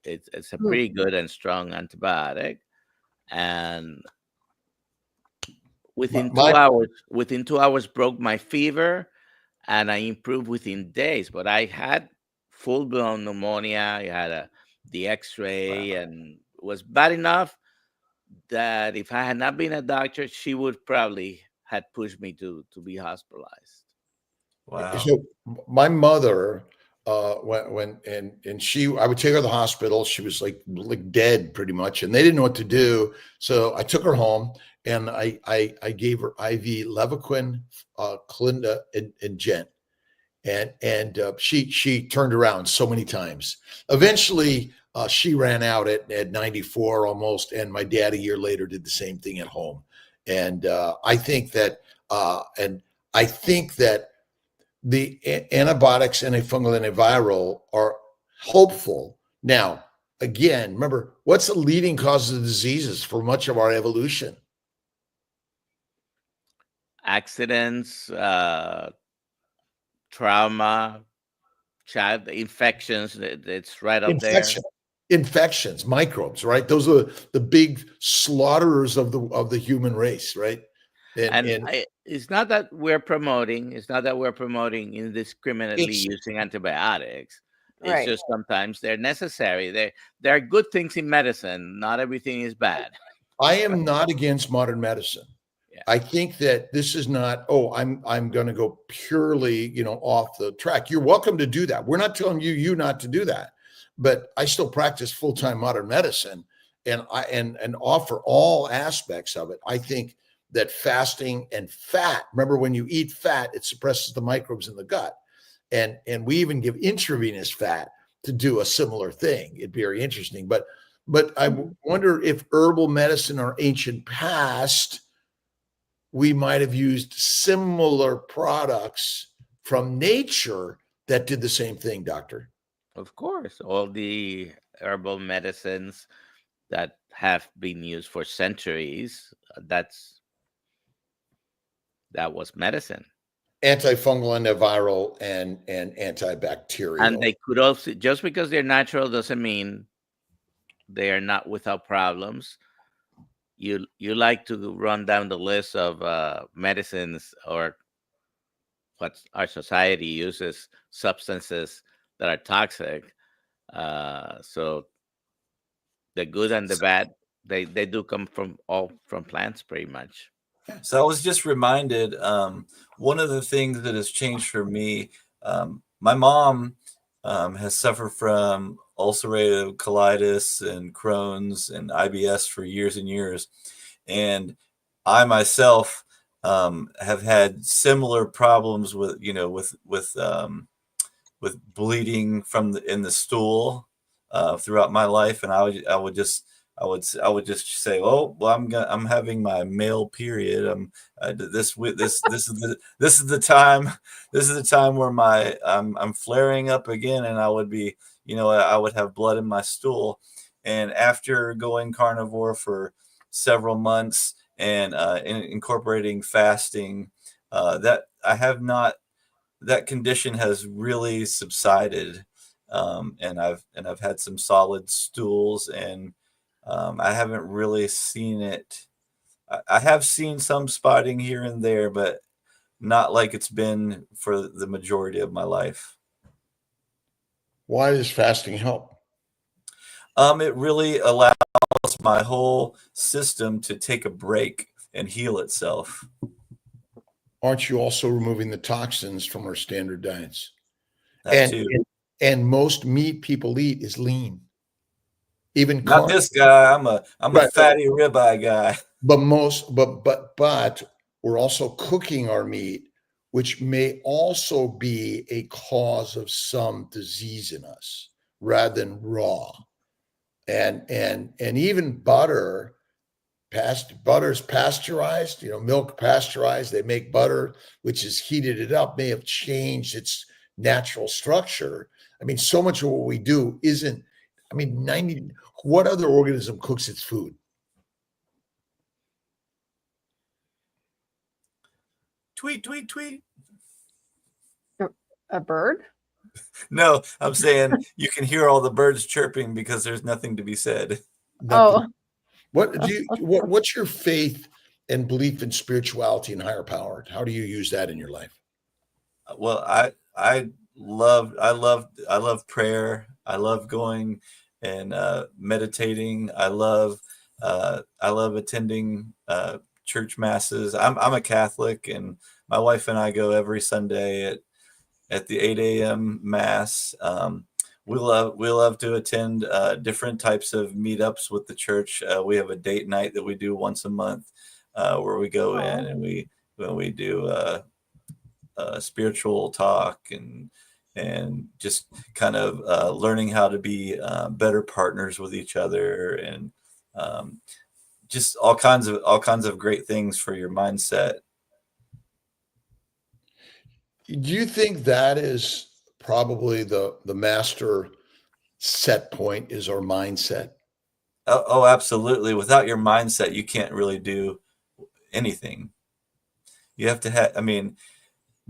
Speaker 4: it's a pretty good and strong antibiotic. And within 2 hours broke my fever, and I improved within days. But I had full-blown pneumonia. I had the X-ray, and it was bad enough that if I had not been a doctor, she would probably had pushed me to be hospitalized.
Speaker 3: Wow.
Speaker 1: So my mother, when I would take her to the hospital. She was like dead pretty much, and they didn't know what to do. So I took her home, and I gave her IV Levaquin, Clinda, and Gent, and she turned around so many times. Eventually, she ran out at 94 almost, and my dad a year later did the same thing at home. And I think that the antibiotics, antifungal, antiviral are hopeful. Now, again, remember, what's the leading cause of diseases for much of our evolution?
Speaker 4: Accidents, trauma, child infections. It's right up there.
Speaker 1: Infections, microbes, right? Those are the big slaughterers of the human race, right?
Speaker 4: It's not that we're promoting indiscriminately using antibiotics. It's just sometimes they're necessary. There are good things in medicine. Not everything is bad.
Speaker 1: I am not against modern medicine. Yeah. I think that this is not, I'm going to go purely, off the track. You're welcome to do that. We're not telling you not to do that, but I still practice full-time modern medicine, and offer all aspects of it. I think that fasting and fat, remember, when you eat fat, it suppresses the microbes in the gut. And we even give intravenous fat to do a similar thing. It'd be very interesting. But I wonder if herbal medicine, our ancient past, we might have used similar products from nature that did the same thing, doctor.
Speaker 4: Of course, all the herbal medicines that have been used for centuries, that was medicine.
Speaker 1: Antifungal, antiviral, and antibacterial.
Speaker 4: And they could also, just because they're natural doesn't mean they are not without problems. You like to run down the list of medicines, or what our society uses, substances that are toxic. So the good and the bad, they do come from plants pretty much.
Speaker 3: So I was just reminded, one of the things that has changed for me, my mom has suffered from ulcerative colitis and Crohn's and IBS for years and years. And I myself have had similar problems with bleeding in the stool throughout my life. And I would just say, oh, well, I'm having my male period. This is the time where I'm flaring up again, and I would be, I would have blood in my stool. And after going carnivore for several months and incorporating fasting, that condition has really subsided. And I've had some solid stools, and I haven't really seen it. I have seen some spotting here and there, but not like it's been for the majority of my life.
Speaker 1: Why does fasting help?
Speaker 3: It really allows my whole system to take a break and heal itself.
Speaker 1: Aren't you also removing the toxins from our standard diets?
Speaker 3: That
Speaker 1: And
Speaker 3: too.
Speaker 1: and most meat people eat is lean. Even
Speaker 3: Not this guy. I'm a
Speaker 1: Right.
Speaker 3: fatty ribeye guy.
Speaker 1: But we're also cooking our meat, which may also be a cause of some disease in us rather than raw. And even butter's pasteurized, milk pasteurized. They make butter, which is heated it up, may have changed its natural structure. I mean, so much of what we do isn't, I mean, what other organism cooks its food?
Speaker 3: Tweet, tweet, tweet.
Speaker 2: A bird?
Speaker 3: No, I'm saying you can hear all the birds chirping because there's nothing to be said.
Speaker 2: Oh,
Speaker 1: What's your faith and belief in spirituality and higher power? How do you use that in your life?
Speaker 3: Well, I love prayer. I love going and meditating. I love attending church masses. I'm a Catholic, and my wife and I go every Sunday at the 8 a.m. mass. We love to attend different types of meetups with the church. We have a date night that we do once a month, where we go in and we do spiritual talk and just kind of learning how to be better partners with each other, and just all kinds of great things for your mindset.
Speaker 1: Do you think that is probably the master set point is our mindset?
Speaker 3: Oh, absolutely. Without your mindset, you can't really do anything. You have to have, I mean,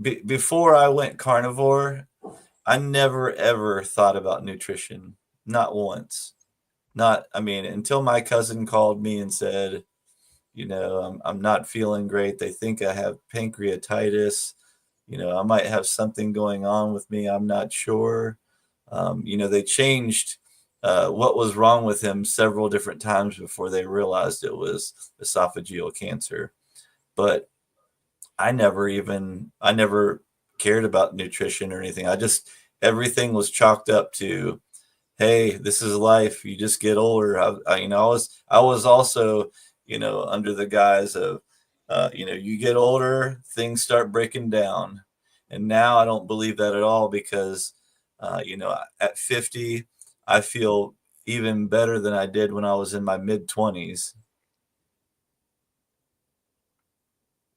Speaker 3: before I went carnivore, I never ever thought about nutrition. Not once. Until my cousin called me and said, I'm not feeling great. They think I have pancreatitis. I might have something going on with me. I'm not sure. They changed what was wrong with him several different times before they realized it was esophageal cancer. But I never cared about nutrition or anything. Everything was chalked up to, hey, this is life. You just get older. I was also, under the guise of, you get older, things start breaking down. And now I don't believe that at all, because, at 50, I feel even better than I did when I was in my mid-20s.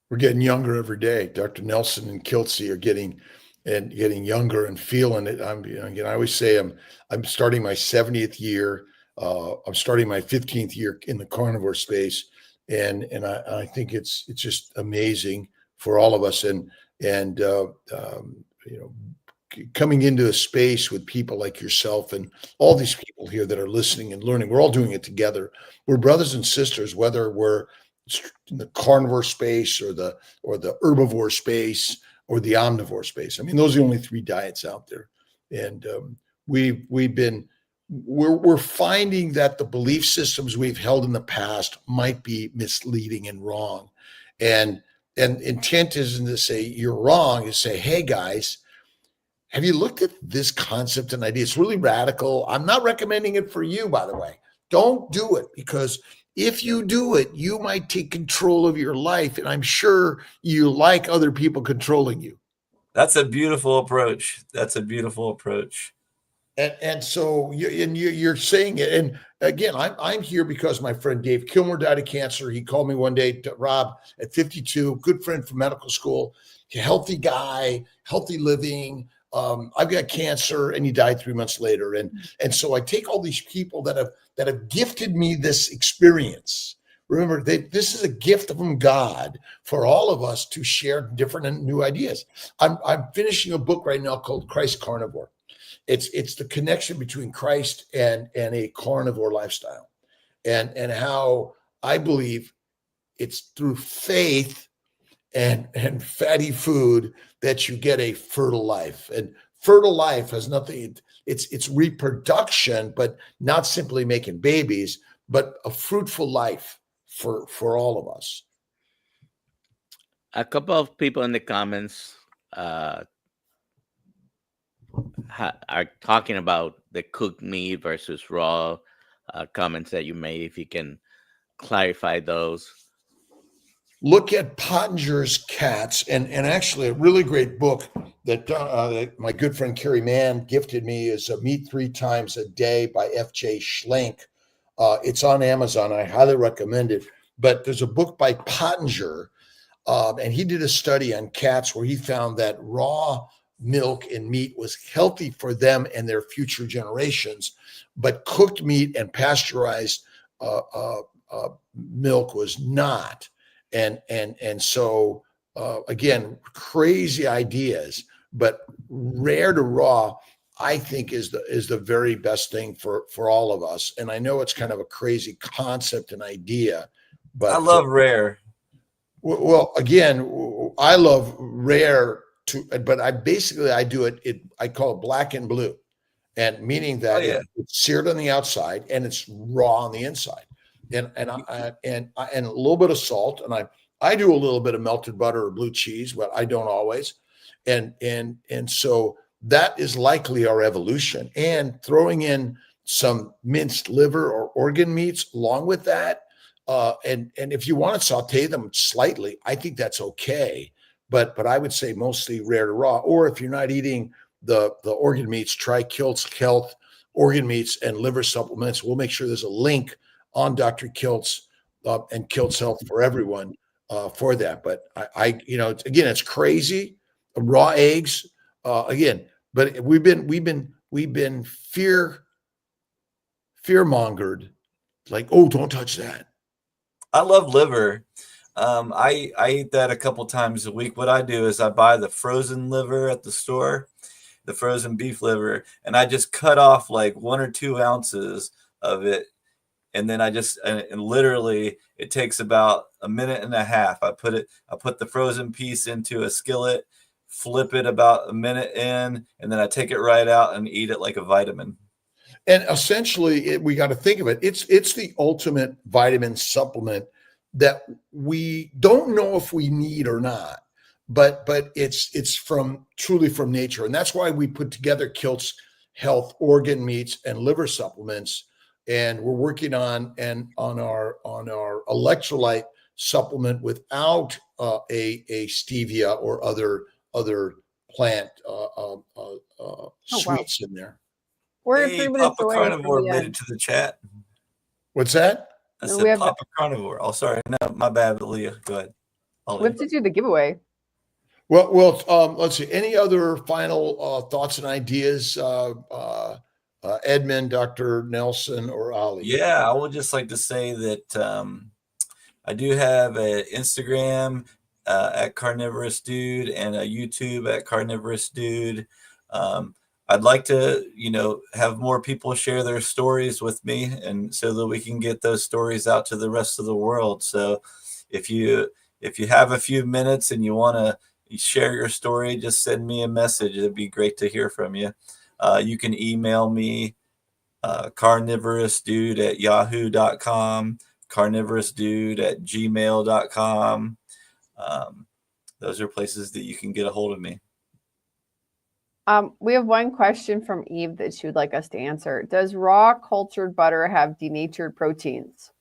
Speaker 1: We're getting younger every day. Dr. Nelson and Kiltsey are getting younger and feeling it. I always say I'm starting my 70th year. I'm starting my 15th year in the carnivore space, and I think it's just amazing for all of us. And coming into a space with people like yourself and all these people here that are listening and learning, we're all doing it together. We're brothers and sisters, whether we're in the carnivore space or the herbivore space or the omnivore space. I mean, those are the only three diets out there. And we're finding that the belief systems we've held in the past might be misleading and wrong. And intent isn't to say you're wrong, is say, hey guys, have you looked at this concept and idea? It's really radical. I'm not recommending it for you, by the way. Don't do it, because if you do it, you might take control of your life. And I'm sure you like other people controlling you.
Speaker 3: That's a beautiful approach.
Speaker 1: And so you're saying it. And again, I'm here because my friend Dave Kilmer died of cancer. He called me one day, Rob, at 52, good friend from medical school, a healthy guy, healthy living. I've got cancer, and he died 3 months later. And so I take all these people that have gifted me this experience. Remember, this is a gift from God for all of us to share different and new ideas. I'm finishing a book right now called Christ Carnivore. It's the connection between Christ and a carnivore lifestyle, and how I believe it's through faith and fatty food that you get a fertile life. And fertile life has nothing. it's reproduction, but not simply making babies, but a fruitful life for all of us.
Speaker 4: A couple of people in the comments are talking about the cooked meat versus raw, comments that you made. If you can clarify those.
Speaker 1: Look at Pottinger's Cats, and actually a really great book that my good friend Carrie Mann gifted me is Meat 3 Times a Day by F.J. Schlenk. It's on Amazon. I highly recommend it. But there's a book by Pottinger, and he did a study on cats where he found that raw milk and meat was healthy for them and their future generations, but cooked meat and pasteurized milk was not. And so again, crazy ideas, but rare to raw, I think is the very best thing for all of us. And I know it's kind of a crazy concept and idea, but
Speaker 3: I love rare.
Speaker 1: Well, again, I love rare too, but I do it. I call it black and blue, and meaning that it's seared on the outside and it's raw on the inside, and a little bit of salt, and I do a little bit of melted butter or blue cheese, but I don't always, and so that is likely our evolution, and throwing in some minced liver or organ meats along with that. And if you want to saute them slightly, I think that's okay. But I would say mostly rare to raw. Or if you're not eating the organ meats, try Kilt's Health organ meats and liver supplements. We'll make sure there's a link on Dr. Kilt's and Kilt's Health for everyone for that. But I again, it's crazy. Raw eggs again, but we've been fear mongered, like, oh, don't touch that.
Speaker 3: I love liver. I eat that a couple times a week. What I do is I buy the frozen liver at the store, the frozen beef liver, and I just cut off like 1 or 2 ounces of it. And then and literally it takes about a minute and a half. I put the frozen piece into a skillet, flip it about a minute in, and then I take it right out and eat it like a vitamin.
Speaker 1: And essentially, we got to think of it. It's the ultimate vitamin supplement that we don't know if we need or not, but it's truly from nature, and that's why we put together Kilt's Health organ meats and liver supplements, and we're working on our electrolyte supplement without a stevia or other plant sweets in there.
Speaker 2: We're 3 minutes
Speaker 3: Papa
Speaker 2: away.
Speaker 3: Carnivore made it to the chat.
Speaker 1: What's that?
Speaker 3: I said Papa Carnivore. Oh, sorry. No, my bad, Leah. Go ahead.
Speaker 2: We have to do the giveaway.
Speaker 1: Well, let's see. Any other final thoughts and ideas, Edmund, Dr. Nelson, or Ali?
Speaker 3: Yeah, I would just like to say that I do have an Instagram at Carnivorous Dude and a YouTube at Carnivorous Dude. I'd like to, have more people share their stories with me, and so that we can get those stories out to the rest of the world. So if you have a few minutes and you want to share your story, just send me a message. It'd be great to hear from you. You can email me, carnivorousdude@yahoo.com, carnivorousdude@gmail.com. Those are places that you can get a hold of me.
Speaker 2: We have one question from Eve that she would like us to answer. Does raw cultured butter have denatured proteins?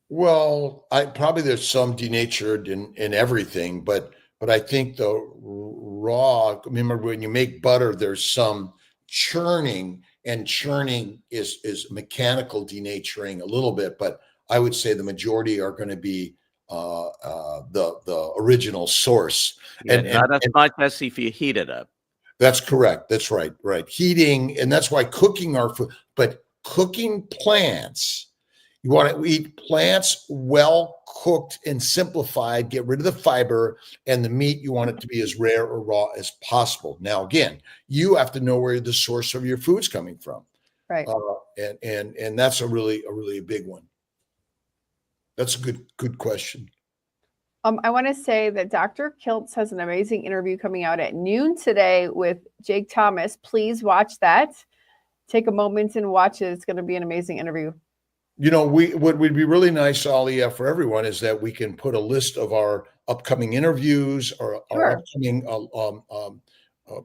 Speaker 1: Well, probably there's some denatured in everything, but I think the raw, remember when you make butter, there's some churning, and churning is mechanical denaturing a little bit, but I would say the majority are going to be the original source.
Speaker 4: Yeah,
Speaker 1: and
Speaker 4: not as much as if you heat it up.
Speaker 1: That's correct. That's right. Heating, and that's why cooking our food, but cooking plants, you want to eat plants well cooked and simplified, get rid of the fiber, and the meat, you want it to be as rare or raw as possible. Now, again, you have to know where the source of your food's coming from.
Speaker 2: Right.
Speaker 1: And that's a really big one. That's a good question.
Speaker 2: I want to say that Dr. Kiltz has an amazing interview coming out at noon today with Jake Thomas. Please watch that. Take a moment and watch it. It's going to be an amazing interview.
Speaker 1: You know, what would be really nice, Alia, for everyone is that we can put a list of our upcoming interviews or our upcoming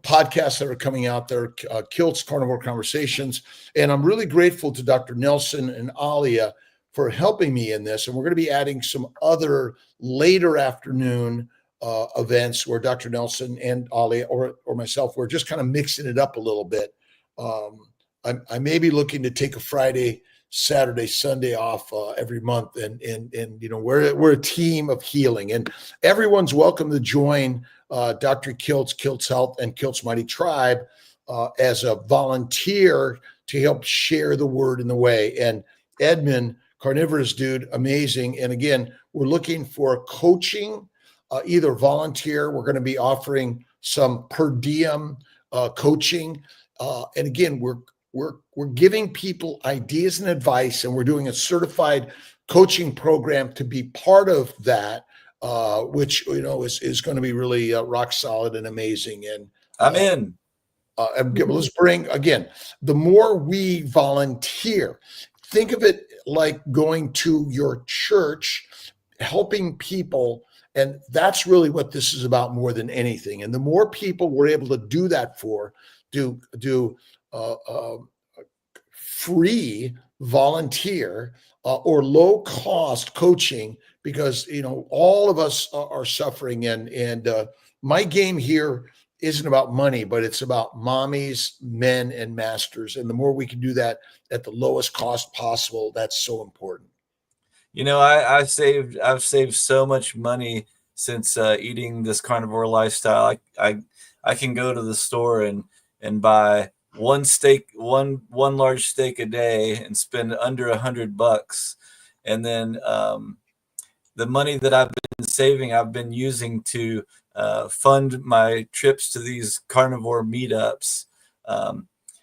Speaker 1: podcasts that are coming out there, Kilt's Carnivore Conversations. And I'm really grateful to Dr. Nelson and Alia for helping me in this. And we're going to be adding some other later afternoon events where Dr. Nelson and Alia or myself, we're just kind of mixing it up a little bit. I may be looking to take a Friday, Saturday, Sunday off every month, and you know, we're a team of healing, and everyone's welcome to join Dr. Kilt's Health and Kilt's Mighty Tribe as a volunteer to help share the word in the way. And Edmund, carnivorous dude, amazing. And again, we're looking for coaching, either volunteer. We're going to be offering some per diem coaching, and again, we're giving people ideas and advice, and we're doing a certified coaching program to be part of that, which, you know, is going to be really rock solid and amazing. And
Speaker 3: I'm in.
Speaker 1: Let's bring, again, the more we volunteer, think of it like going to your church, helping people. And that's really what this is about more than anything. And the more people we're able to do that for, do free volunteer or low cost coaching, because, you know, all of us are suffering. And my game here isn't about money, but it's about mommies, men, and masters. And the more we can do that at the lowest cost possible, that's so important.
Speaker 3: You know, I've saved so much money since eating this carnivore lifestyle. I can go to the store and buy one large steak a day and spend under $100, and then the money that I've been saving, I've been using to fund my trips to these carnivore meetups.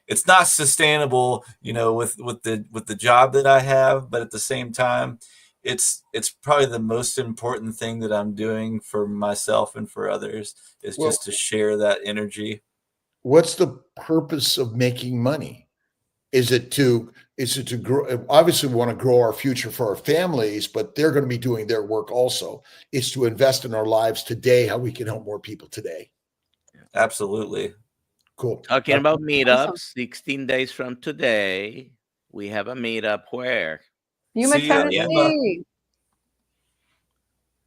Speaker 3: It's not sustainable, you know, with the job that I have, but at the same time, it's probably the most important thing that I'm doing for myself and for others is just to share that energy.
Speaker 1: What's the purpose of making money? Is it to grow? Obviously, we want to grow our future for our families, but they're going to be doing their work also. It's to invest in our lives today, how we can help more people today.
Speaker 3: Absolutely.
Speaker 1: Cool.
Speaker 4: Talking about meetups, 16 days from today, we have a meetup where?
Speaker 2: Yuma, Tennessee.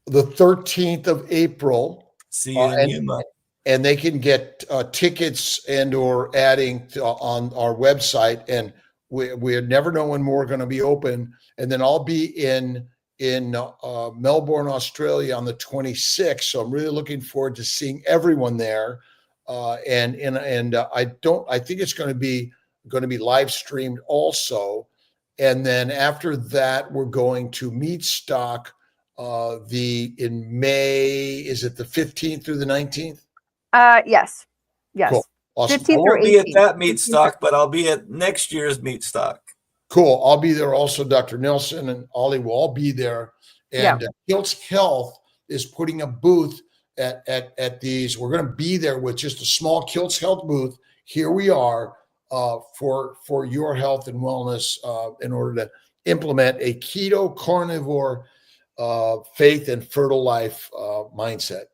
Speaker 1: The 13th of April.
Speaker 3: See you in Yuma.
Speaker 1: And they can get tickets and or adding on our website. And we never know when more are going to be open. And then I'll be in Melbourne, Australia on the 26th. So I'm really looking forward to seeing everyone there. And I think it's going to be live streamed also. And then after that, we're going to Meatstock in May. Is it the 15th through the 19th?
Speaker 2: Yes.
Speaker 1: Cool. Awesome.
Speaker 2: 15th
Speaker 3: I won't
Speaker 2: or
Speaker 3: be at
Speaker 2: 18th.
Speaker 3: that Meatstock, but I'll be at next year's Meatstock.
Speaker 1: Cool. I'll be there also. Dr. Nelson and Ollie will all be there. And Kilt's Health is putting a booth at these. We're going to be there with just a small Kilt's Health booth. Here we are for your health and wellness in order to implement a keto carnivore faith and fertile life mindset.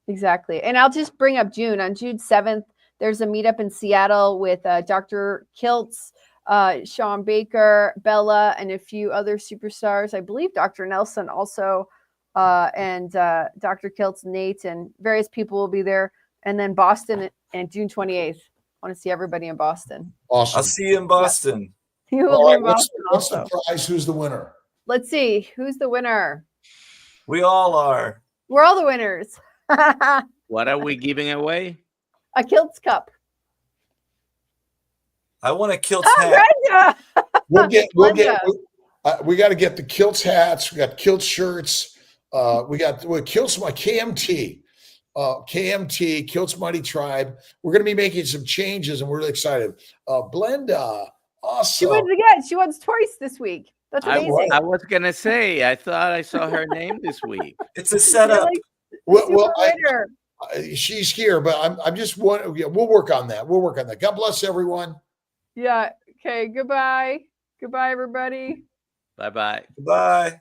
Speaker 2: Exactly. And I'll just bring up June. On June 7th, there's a meetup in Seattle with Dr. Kiltz, Sean Baker, Bella, and a few other superstars. I believe Dr. Nelson also, and Dr. Kiltz, Nate, and various people will be there. And then Boston and June 28th. I want to see everybody in Boston.
Speaker 1: Awesome.
Speaker 3: I'll see you in Boston.
Speaker 2: You will be in Boston
Speaker 1: what's
Speaker 2: also.
Speaker 1: the prize? Who's the winner?
Speaker 2: Let's see. Who's the winner?
Speaker 3: We all are.
Speaker 2: We're all the winners.
Speaker 4: What are we giving away?
Speaker 2: A Kiltz cup.
Speaker 3: I want a Kiltz hat.
Speaker 2: Brenda!
Speaker 1: We got to get the Kiltz hats. We got Kiltz shirts. We got Kilt's my KMT. Kilt's Mighty Tribe. We're going to be making some changes, and we're really excited. Blenda, awesome.
Speaker 2: She wins twice this week. That's
Speaker 4: I,
Speaker 2: amazing.
Speaker 4: I was gonna say, I thought I saw her name this week.
Speaker 3: It's a setup.
Speaker 2: Like
Speaker 1: Well,
Speaker 2: Ritter.
Speaker 1: she's here, but I'm just one. Yeah, we'll work on that. We'll work on that. God bless everyone.
Speaker 2: Yeah. Okay. Goodbye. Goodbye, everybody.
Speaker 4: Bye bye.
Speaker 3: Bye.